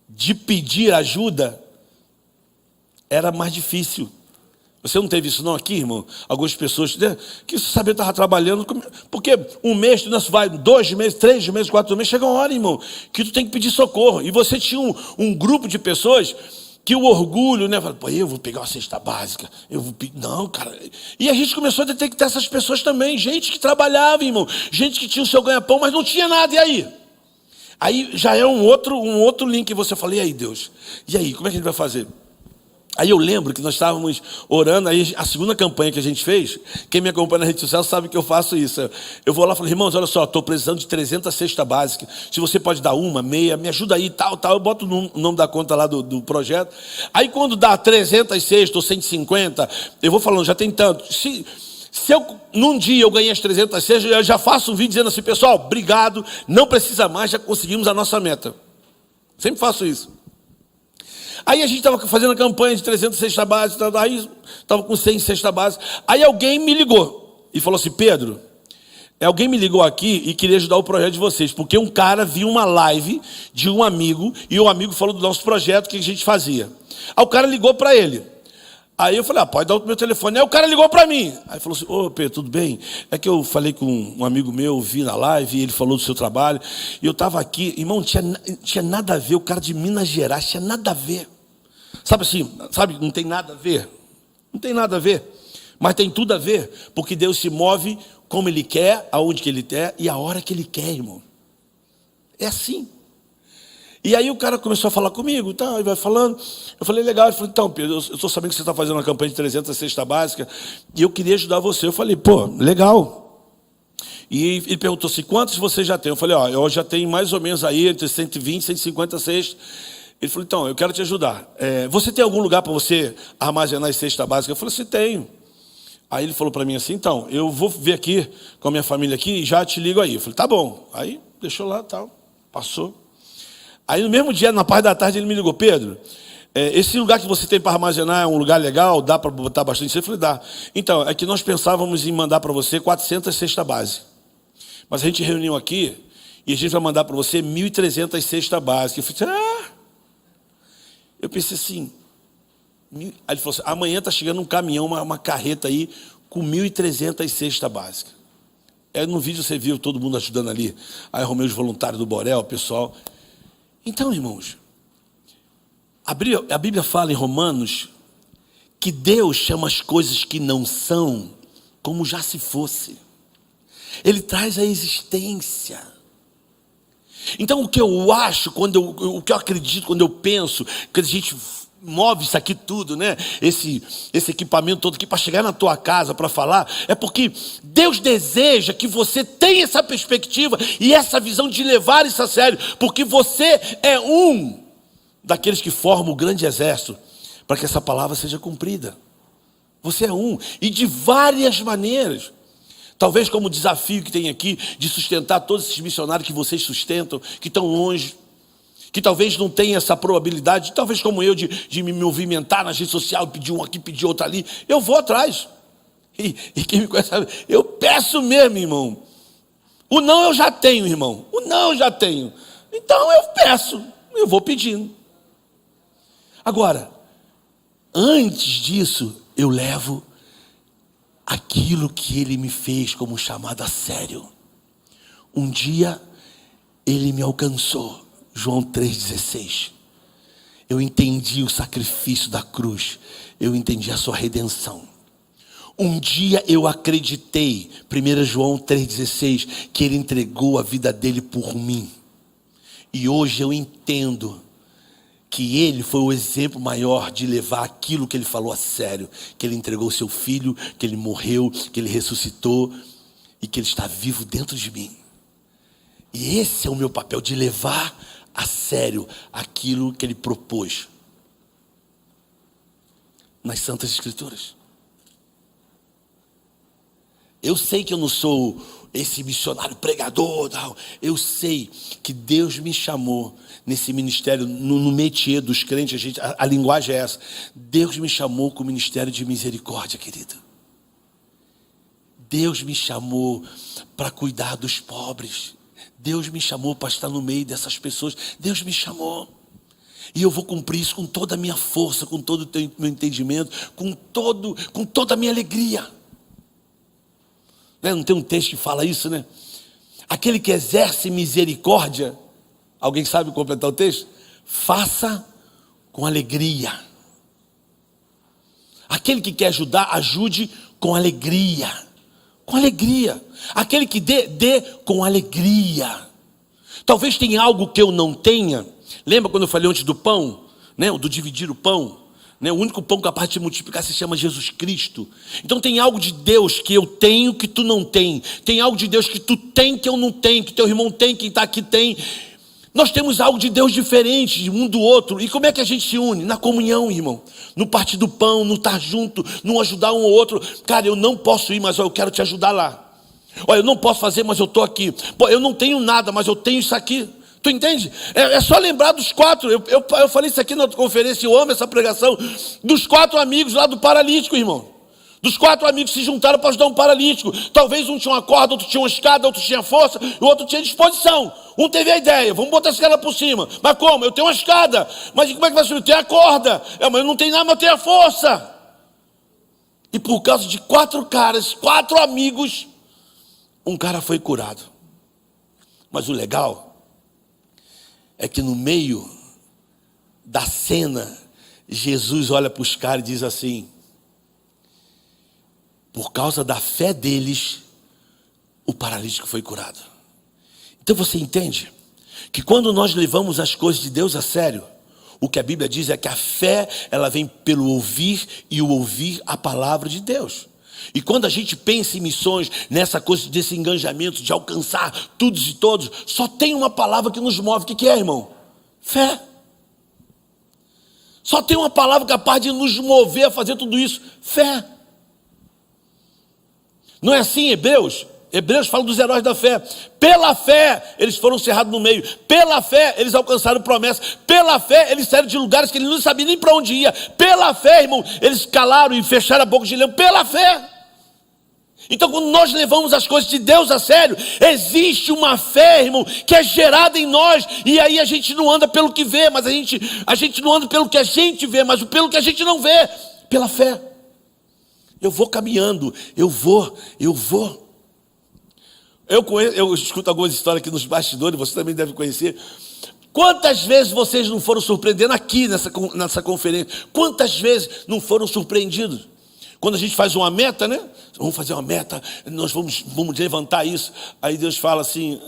de pedir ajuda era mais difícil. Você não teve isso não aqui, irmão? Algumas pessoas que você sabia que estava trabalhando, porque um mês, tu vai 2 meses, 3 meses, 4 meses, chega uma hora, irmão, que tu tem que pedir socorro. E você tinha um grupo de pessoas que o orgulho, né? Fala, pô, eu vou pegar uma cesta básica, eu vou pedir. Não, cara. E a gente começou a detectar essas pessoas também, gente que trabalhava, irmão, gente que tinha o seu ganha-pão, mas não tinha nada, e aí? Aí já é um outro link que você fala, e aí, Deus? E aí, como é que a gente vai fazer? Aí eu lembro que nós estávamos orando, aí a segunda campanha que a gente fez, quem me acompanha na rede social sabe que eu faço isso. Eu vou lá e falo, irmãos, olha só, estou precisando de 300 cestas básicas, se você pode dar uma, meia, me ajuda aí, tal, eu boto o nome da conta lá do projeto. Aí quando dá 300 cestas ou 150, eu vou falando, já tem tanto. Se num dia eu ganhei as 300 cestas, eu já faço um vídeo dizendo assim, pessoal, obrigado, não precisa mais, já conseguimos a nossa meta. Sempre faço isso. Aí a gente estava fazendo a campanha de 300 cesta básica, aí estava com 100 cesta básica. Aí alguém me ligou e falou assim, Pedro, alguém me ligou aqui e queria ajudar o projeto de vocês, porque um cara viu uma live de um amigo, e o amigo falou do nosso projeto, que a gente fazia. Aí o cara ligou para ele. Aí eu falei, pode dar o meu telefone. Aí o cara ligou para mim. Aí falou assim, ô Pedro, tudo bem? É que eu falei com um amigo meu, vi na live, e ele falou do seu trabalho, e eu estava aqui, irmão, tinha nada a ver, o cara de Minas Gerais, tinha nada a ver. Sabe assim, não tem nada a ver. Não tem nada a ver, mas tem tudo a ver, porque Deus se move como Ele quer, aonde que Ele quer, e a hora que Ele quer, irmão. É assim. E aí o cara começou a falar comigo, tá, e vai falando. Eu falei, legal. Ele falou, então, Pedro, eu estou sabendo que você está fazendo uma campanha de 300 cesta básica, e eu queria ajudar você. Eu falei, pô, legal. E ele perguntou assim, quantos você já tem? Eu falei, eu já tenho mais ou menos aí, entre 120 e 150 cestas. Ele falou, então, eu quero te ajudar. Você tem algum lugar para você armazenar as cestas básicas? Eu falei assim, tenho. Aí ele falou para mim assim, então, eu vou ver aqui com a minha família aqui e já te ligo aí. Eu falei, tá bom. Aí deixou lá, tal, passou. Aí no mesmo dia, na parte da tarde, ele me ligou, Pedro, esse lugar que você tem para armazenar é um lugar legal, dá para botar bastante cesta? Eu falei, dá. Então, é que nós pensávamos em mandar para você 400 cestas básicas. Mas a gente reuniu aqui e a gente vai mandar para você 1.300 cestas básicas. Eu falei, eu pensei assim, aí ele falou assim, amanhã está chegando um caminhão, uma carreta aí, com 1.300 cestas básicas. No vídeo você viu todo mundo ajudando ali, aí arrumei os voluntários do Borel, o pessoal. Então, irmãos, a Bíblia fala em Romanos que Deus chama as coisas que não são como já se fosse. Ele traz a existência. Então o que eu acho, o que eu acredito, quando eu penso, que a gente move isso aqui tudo, né? Esse equipamento todo aqui para chegar na tua casa para falar, é porque Deus deseja que você tenha essa perspectiva e essa visão de levar isso a sério, porque você é um daqueles que formam o grande exército para que essa palavra seja cumprida. Você é um, e de várias maneiras. Talvez como o desafio que tem aqui de sustentar todos esses missionários que vocês sustentam, que estão longe, que talvez não tenha essa probabilidade, talvez como eu, de me movimentar na rede social, pedir um aqui, pedir outro ali, eu vou atrás. E quem me conhece sabe, eu peço mesmo, irmão. O não eu já tenho, irmão. O não eu já tenho. Então eu peço, eu vou pedindo. Agora, antes disso, eu levo aquilo que ele me fez como chamado a sério. Um dia, ele me alcançou. João 3,16. Eu entendi o sacrifício da cruz. Eu entendi a sua redenção. Um dia eu acreditei, 1 João 3,16, que ele entregou a vida dele por mim. E hoje eu entendo que ele foi o exemplo maior de levar aquilo que ele falou a sério, que ele entregou seu filho, que ele morreu, que ele ressuscitou e que ele está vivo dentro de mim. E esse é o meu papel, de levar a sério aquilo que ele propôs nas Santas Escrituras. Eu sei que eu não sou esse missionário pregador, não. Eu sei que Deus me chamou nesse ministério, no métier dos crentes, a linguagem é essa. Deus me chamou com o ministério de misericórdia, querido. Deus me chamou para cuidar dos pobres. Deus me chamou para estar no meio dessas pessoas. Deus me chamou. E eu vou cumprir isso com toda a minha força, com todo o meu entendimento, com toda a minha alegria. Não tem um texto que fala isso, né? Aquele que exerce misericórdia, alguém sabe completar o texto? Faça com alegria. Aquele que quer ajudar, ajude com alegria. Com alegria. Aquele que dê com alegria. Talvez tenha algo que eu não tenha. Lembra quando eu falei antes do pão? Né? Do dividir o pão? O único pão capaz de multiplicar se chama Jesus Cristo. Então tem algo de Deus que eu tenho que tu não tem. Tem algo de Deus que tu tem que eu não tenho, que teu irmão tem, quem está aqui tem. Nós temos algo de Deus diferente de um do outro. E como é que a gente se une? Na comunhão, irmão. No partir do pão, no estar junto, no ajudar um ao outro. Cara, eu não posso ir, mas eu quero te ajudar lá. Olha, eu não posso fazer, mas eu estou aqui. Pô, eu não tenho nada, mas eu tenho isso aqui. Tu entende? É só lembrar dos 4. Eu falei isso aqui na conferência, eu amo essa pregação. Dos 4 amigos lá do paralítico, irmão. Dos 4 amigos que se juntaram para ajudar um paralítico. Talvez um tinha uma corda, outro tinha uma escada, outro tinha força, e o outro tinha disposição. Um teve a ideia, vamos botar a escada por cima. Mas como? Eu tenho uma escada. Mas como é que vai subir? Tem a corda. Mas eu não tenho nada, mas eu tenho a força. E por causa de 4 caras, 4 amigos, um cara foi curado. Mas o legal é que no meio da cena, Jesus olha para os caras e diz assim: por causa da fé deles, o paralítico foi curado. Então você entende que quando nós levamos as coisas de Deus a sério, o que a Bíblia diz é que a fé, ela vem pelo ouvir, e o ouvir a palavra de Deus. E quando a gente pensa em missões, nessa coisa desse engajamento, de alcançar todos e todos, só tem uma palavra que nos move. O que é, irmão? Fé. Só tem uma palavra capaz de nos mover a fazer tudo isso: fé. Não é assim em Hebreus? Hebreus fala dos heróis da fé. Pela fé, eles foram cerrados no meio. Pela fé, eles alcançaram promessa. Pela fé, eles saíram de lugares que eles não sabiam nem para onde ia. Pela fé, irmão, eles calaram e fecharam a boca de leão. Pela fé. Então, quando nós levamos as coisas de Deus a sério, existe uma fé, irmão, que é gerada em nós. E aí a gente não anda pelo que vê, mas a gente não anda pelo que a gente vê, mas pelo que a gente não vê. Pela fé. Eu vou caminhando, eu vou. Eu escuto algumas histórias aqui nos bastidores, você também deve conhecer. Quantas vezes vocês não foram surpreendendo aqui nessa conferência? Quantas vezes não foram surpreendidos? Quando a gente faz uma meta, né? Vamos fazer uma meta, nós vamos levantar isso. Aí Deus fala assim,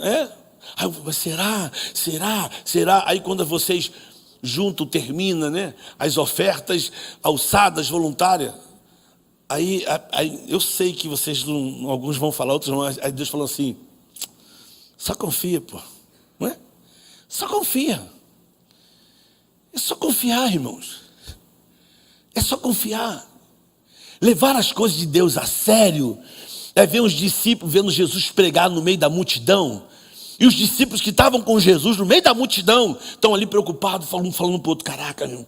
Aí, será? Aí quando vocês juntam, termina, né? As ofertas alçadas, voluntárias. Aí eu sei que vocês, alguns vão falar, outros não. Aí Deus falou assim, só confia, pô. Não é? Só confia. É só confiar, irmãos. É só confiar. Levar as coisas de Deus a sério é ver os discípulos vendo Jesus pregar no meio da multidão. E os discípulos que estavam com Jesus no meio da multidão estão ali preocupados, falando para o outro, caraca, meu,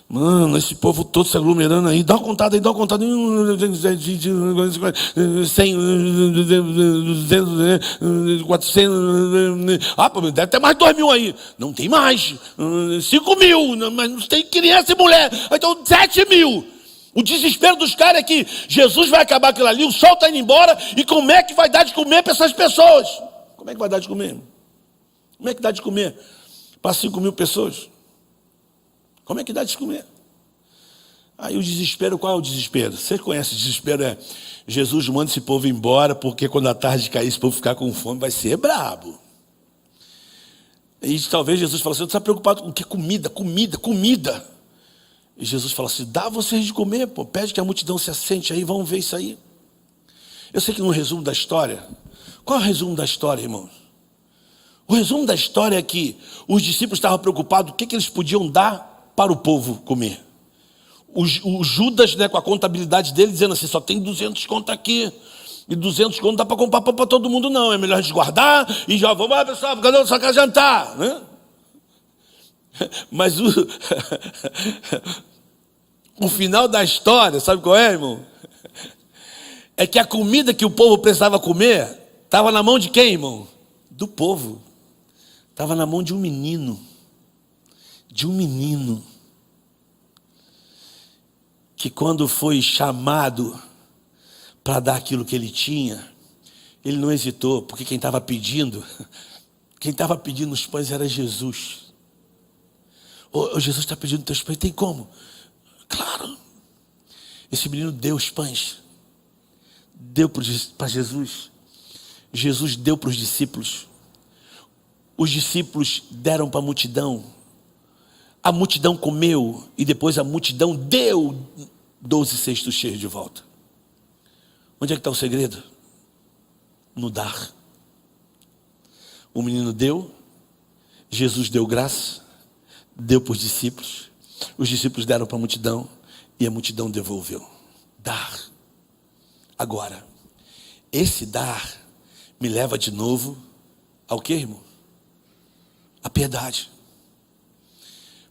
mano, esse povo todo se aglomerando aí, dá uma contada aí, 100, 200, 400, deve ter mais 2.000 aí. Não tem mais, 5.000, mas não tem criança e mulher, então 7.000. O desespero dos caras é que Jesus vai acabar aquilo ali, o sol está indo embora, e como é que vai dar de comer para essas pessoas? Como é que vai dar de comer? Como é que dá de comer para 5.000 pessoas? Como é que dá de comer? Aí o desespero, qual é o desespero? Você conhece o desespero? É Jesus manda esse povo embora, porque quando a tarde cair, esse povo ficar com fome, vai ser brabo. E talvez Jesus fale assim, você está preocupado com o que? Comida. E Jesus fala assim, dá vocês de comer, pô. Pede que a multidão se assente aí, vamos ver isso aí. Eu sei que no resumo da história, qual é o resumo da história, irmãos? O resumo da história é que os discípulos estavam preocupados, o que eles podiam dar para o povo comer. O Judas, né, com a contabilidade dele, dizendo assim, só tem 200 conto aqui. E 200 conto não dá para comprar para todo mundo não, é melhor resguardar e já vamos, pessoal, cada um só quer jantar, né? Mas o final da história, sabe qual é, irmão? É que a comida que o povo precisava comer estava na mão de quem, irmão? Do povo. Estava na mão de um menino. Que quando foi chamado para dar aquilo que ele tinha, ele não hesitou, porque quem estava pedindo os pães era Jesus. Jesus está pedindo teus pães, tem como? Claro. Esse menino deu os pães, deu para Jesus. Jesus deu para os discípulos. Os discípulos deram para a multidão comeu, e depois a multidão deu 12 cestos cheios de volta. Onde é que está o segredo? No dar. O menino deu, Jesus deu graça, deu para os discípulos deram para a multidão, e a multidão devolveu. Dar. Agora, esse dar me leva de novo ao que, irmão? A piedade.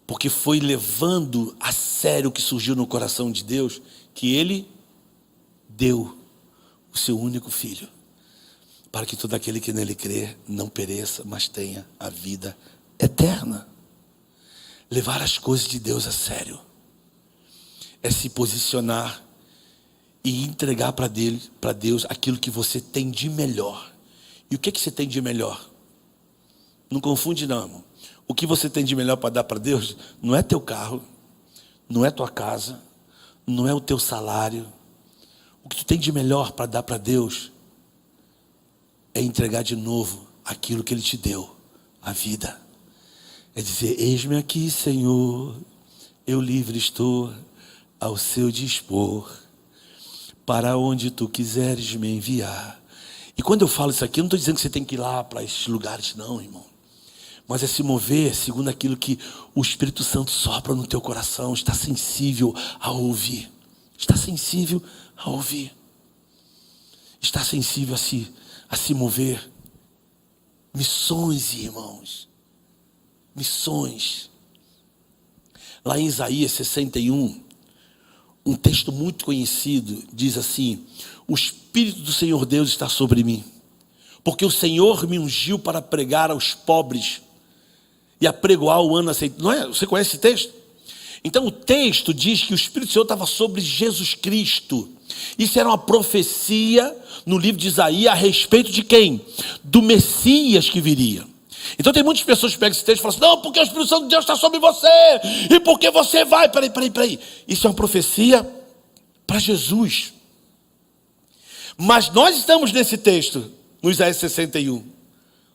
Porque foi levando a sério o que surgiu no coração de Deus, que Ele deu o seu único filho, para que todo aquele que nele crê não pereça, mas tenha a vida eterna. Levar as coisas de Deus a sério é se posicionar e entregar para Deus aquilo que você tem de melhor. E o que você tem de melhor? Não confunde não, irmão. O que você tem de melhor para dar para Deus não é teu carro, não é tua casa, não é o teu salário. O que tu tem de melhor para dar para Deus é entregar de novo aquilo que Ele te deu, a vida. É dizer, eis-me aqui, Senhor, eu livre estou ao seu dispor, para onde tu quiseres me enviar. E quando eu falo isso aqui, eu não estou dizendo que você tem que ir lá para esses lugares, não, irmão. Mas é se mover segundo aquilo que o Espírito Santo sopra no teu coração. Está sensível a ouvir. Está sensível a ouvir. Está sensível a se mover. Missões, irmãos. Missões. Lá em Isaías 61, um texto muito conhecido, diz assim: o Espírito do Senhor Deus está sobre mim, porque o Senhor me ungiu para pregar aos pobres e apregoar o ano aceito. Não é? Você conhece esse texto? Então o texto diz que o Espírito do Senhor estava sobre Jesus Cristo. Isso era uma profecia no livro de Isaías a respeito de quem? Do Messias que viria. Então tem muitas pessoas que pegam esse texto e falam assim, não, porque o Espírito Santo de Deus está sobre você, e porque você vai, peraí. Isso é uma profecia para Jesus. Mas nós estamos nesse texto, no Isaías 61.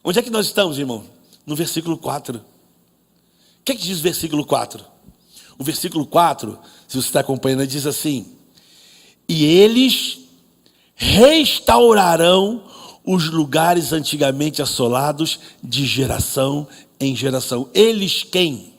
Onde é que nós estamos, irmão? No versículo 4. O que diz o versículo 4? O versículo 4, se você está acompanhando, diz assim: e eles restaurarão os lugares antigamente assolados de geração em geração. Eles quem?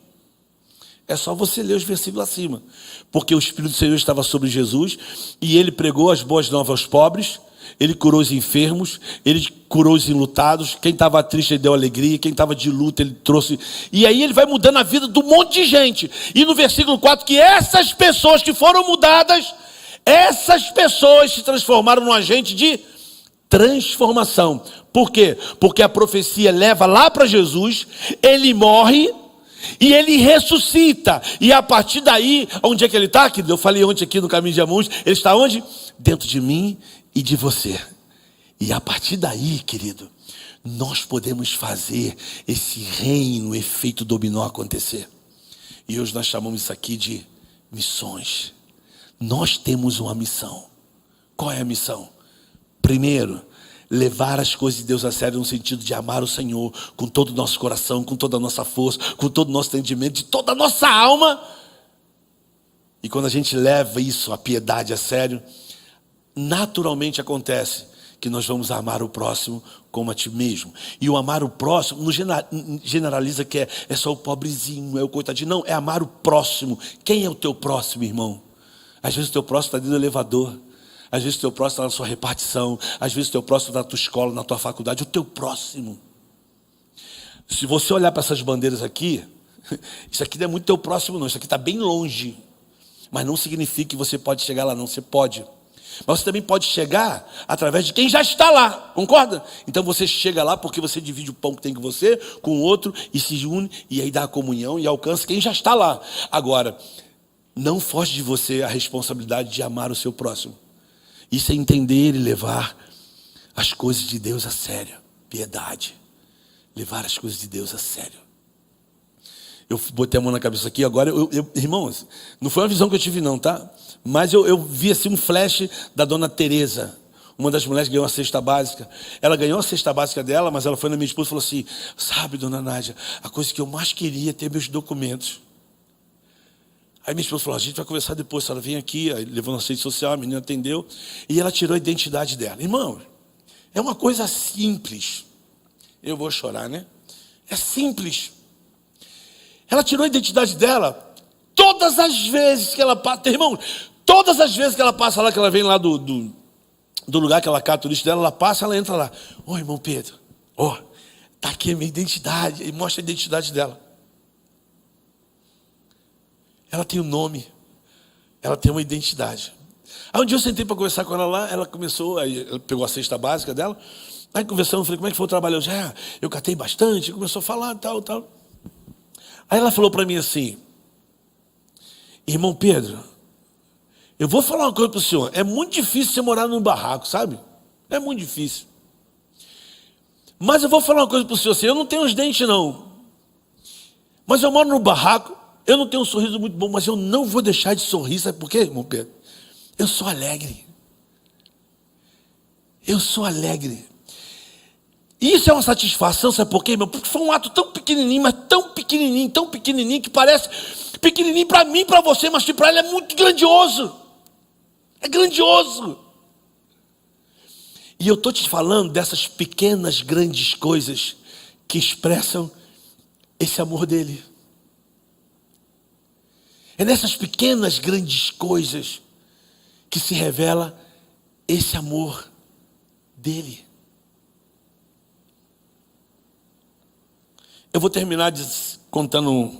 É só você ler os versículos acima. Porque o Espírito do Senhor estava sobre Jesus e ele pregou as boas novas aos pobres, ele curou os enfermos, ele curou os enlutados, quem estava triste ele deu alegria, quem estava de luto ele trouxe. E aí ele vai mudando a vida de um monte de gente. E no versículo 4, que essas pessoas que foram mudadas, essas pessoas se transformaram num agente de transformação. Por quê? Porque a profecia leva lá para Jesus, ele morre e ele ressuscita. E a partir daí, onde é que ele está? Eu falei ontem aqui no Caminho de Emaús, ele está onde? Dentro de mim e de você. E a partir daí, querido, nós podemos fazer esse reino, efeito dominó acontecer. E hoje nós chamamos isso aqui de missões. Nós temos uma missão. Qual é a missão? Primeiro, levar as coisas de Deus a sério no sentido de amar o Senhor com todo o nosso coração, com toda a nossa força, com todo o nosso entendimento, de toda a nossa alma. E quando a gente leva isso, a piedade a sério, naturalmente acontece que nós vamos amar o próximo como a ti mesmo. E o amar o próximo não generaliza que é só o pobrezinho, é o coitadinho. Não, é amar o próximo. Quem é o teu próximo, irmão? Às vezes o teu próximo está dentro do elevador. Às vezes o teu próximo está na sua repartição. Às vezes o teu próximo está na tua escola, na tua faculdade. O teu próximo. Se você olhar para essas bandeiras aqui, isso aqui não é muito teu próximo não. Isso aqui está bem longe. Mas não significa que você pode chegar lá não. Você pode. Mas você também pode chegar através de quem já está lá. Concorda? Então você chega lá porque você divide o pão que tem com você, com o outro, e se une, e aí dá a comunhão e alcança quem já está lá. Agora, não foge de você a responsabilidade de amar o seu próximo. Isso é entender e levar as coisas de Deus a sério. Piedade. Levar as coisas de Deus a sério. Eu botei a mão na cabeça aqui, agora, irmãos, não foi uma visão que eu tive não, tá? Mas eu vi assim um flash da dona Teresa. Uma das mulheres que ganhou a cesta básica. Ela ganhou a cesta básica dela, mas ela foi na minha esposa e falou assim, sabe, dona Nádia, a coisa que eu mais queria é ter meus documentos. Aí minha esposa falou, a gente vai conversar depois, ela vem aqui, aí levou na rede social, a menina atendeu, e ela tirou a identidade dela. Irmão, é uma coisa simples. Eu vou chorar, né? É simples. Ela tirou a identidade dela, todas as vezes que ela passa, irmão, todas as vezes que ela passa lá, que ela vem lá do lugar que ela cata o lixo dela, ela passa, ela entra lá. Ô, irmão Pedro, tá aqui a minha identidade, e mostra a identidade dela. Ela tem um nome, ela tem uma identidade. Aí um dia eu sentei para conversar com ela lá, ela começou, aí ela pegou a cesta básica dela, aí conversando, eu falei, como é que foi o trabalho? Eu catei bastante, começou a falar, tal. Aí ela falou para mim assim, irmão Pedro, eu vou falar uma coisa para o senhor, é muito difícil você morar num barraco, sabe? É muito difícil. Mas eu vou falar uma coisa para o senhor, assim, eu não tenho os dentes não, mas eu moro num barraco, eu não tenho um sorriso muito bom, mas eu não vou deixar de sorrir, sabe por quê, irmão Pedro? Eu sou alegre. Eu sou alegre. E isso é uma satisfação, sabe por quê, irmão? Porque foi um ato tão pequenininho, mas tão pequenininho, que parece pequenininho para mim, para você, mas que para ele é muito grandioso. É grandioso. E eu estou te falando dessas pequenas, grandes coisas que expressam esse amor dele. É nessas pequenas, grandes coisas que se revela esse amor dele. Eu vou terminar contando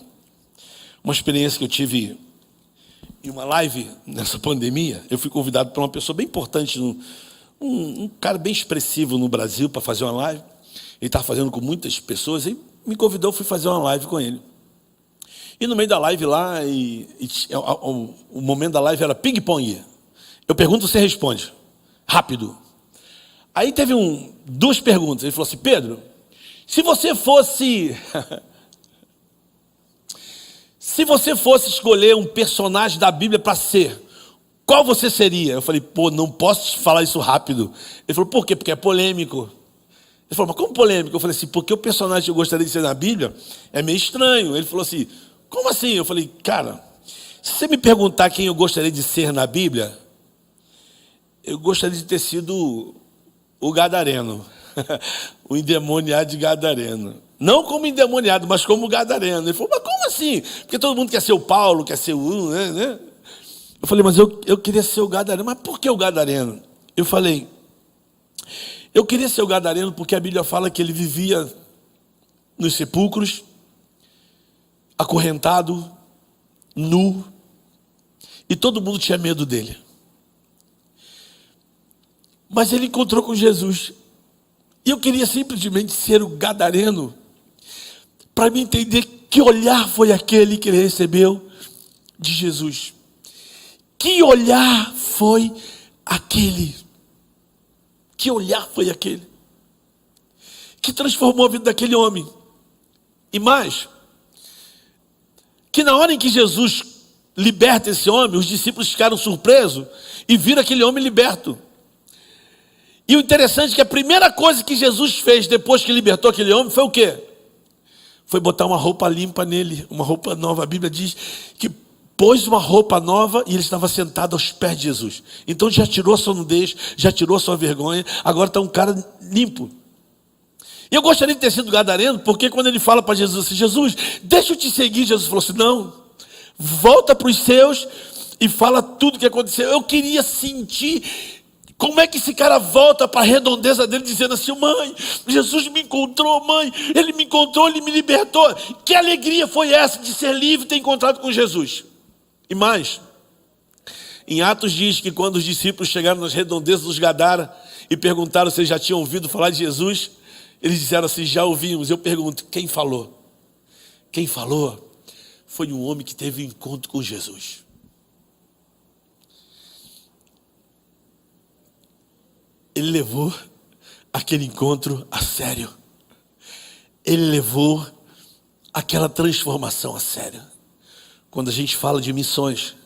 uma experiência que eu tive em uma live nessa pandemia. Eu fui convidado por uma pessoa bem importante, um cara bem expressivo no Brasil para fazer uma live. Ele estava fazendo com muitas pessoas e me convidou, eu fui fazer uma live com ele. E no meio da live lá, o momento da live era ping-pong. Eu pergunto, você responde. Rápido. Aí teve duas perguntas. Ele falou assim, Pedro, Se você fosse escolher um personagem da Bíblia para ser, qual você seria? Eu falei, pô, não posso te falar isso rápido. Ele falou, por quê? Porque é polêmico. Ele falou, mas como polêmico? Eu falei assim, porque o personagem que eu gostaria de ser na Bíblia é meio estranho. Ele falou assim, como assim? Eu falei, cara, se você me perguntar quem eu gostaria de ser na Bíblia, eu gostaria de ter sido o gadareno, o endemoniado de gadareno. Não como endemoniado, mas como gadareno. Ele falou, mas como assim? Porque todo mundo quer ser o Paulo, quer ser o... né? Eu falei, mas eu queria ser o gadareno. Mas por que o gadareno? Eu falei, eu queria ser o gadareno porque a Bíblia fala que ele vivia nos sepulcros, acorrentado, nu, e todo mundo tinha medo dele. Mas ele encontrou com Jesus. E eu queria simplesmente ser o gadareno para me entender que olhar foi aquele que ele recebeu de Jesus. Que olhar foi aquele? Que olhar foi aquele? Que transformou a vida daquele homem. E mais, que na hora em que Jesus liberta esse homem, os discípulos ficaram surpresos e viram aquele homem liberto. E o interessante é que a primeira coisa que Jesus fez depois que libertou aquele homem foi o quê? Foi botar uma roupa limpa nele, uma roupa nova. A Bíblia diz que pôs uma roupa nova e ele estava sentado aos pés de Jesus. Então já tirou a sua nudez, já tirou a sua vergonha, agora está um cara limpo. E eu gostaria de ter sido gadareno, porque quando ele fala para Jesus assim, Jesus, deixa eu te seguir, Jesus falou assim, não, volta para os seus e fala tudo o que aconteceu. Eu queria sentir como é que esse cara volta para a redondeza dele dizendo assim, mãe, Jesus me encontrou, mãe, ele me encontrou, ele me libertou. Que alegria foi essa de ser livre e ter encontrado com Jesus? E mais, em Atos diz que quando os discípulos chegaram nas redondezas dos Gadara e perguntaram se eles já tinham ouvido falar de Jesus, eles disseram assim, já ouvimos. Eu pergunto, quem falou? Quem falou foi um homem que teve um encontro com Jesus. Ele levou aquele encontro a sério. Ele levou aquela transformação a sério. Quando a gente fala de missões,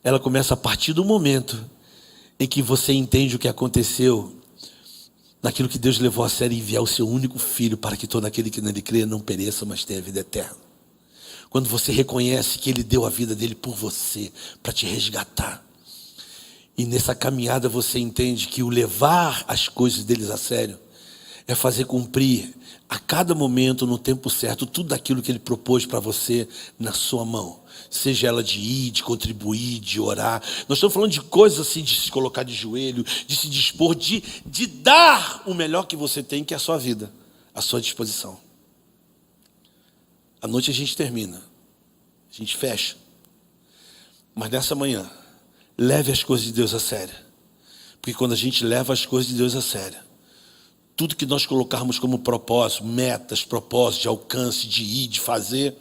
ela começa a partir do momento em que você entende o que aconteceu, naquilo que Deus levou a sério e enviar o seu único filho para que todo aquele que nele crê não pereça, mas tenha a vida eterna. Quando você reconhece que ele deu a vida dele por você, para te resgatar. E nessa caminhada você entende que o levar as coisas deles a sério é fazer cumprir a cada momento, no tempo certo, tudo aquilo que ele propôs para você na sua mão. Seja ela de ir, de contribuir, de orar. Nós estamos falando de coisas assim, de se colocar de joelho, de se dispor, de dar o melhor que você tem, que é a sua vida, à sua disposição. À noite a gente termina, a gente fecha. Mas nessa manhã, leve as coisas de Deus a sério. Porque quando a gente leva as coisas de Deus a sério, tudo que nós colocarmos como propósito, metas, propósitos de alcance, de ir, de fazer,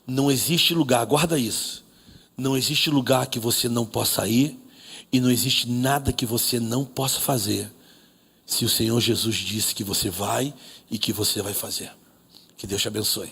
não existe lugar, guarda isso, não existe lugar que você não possa ir e não existe nada que você não possa fazer se o Senhor Jesus disse que você vai e que você vai fazer. Que Deus te abençoe.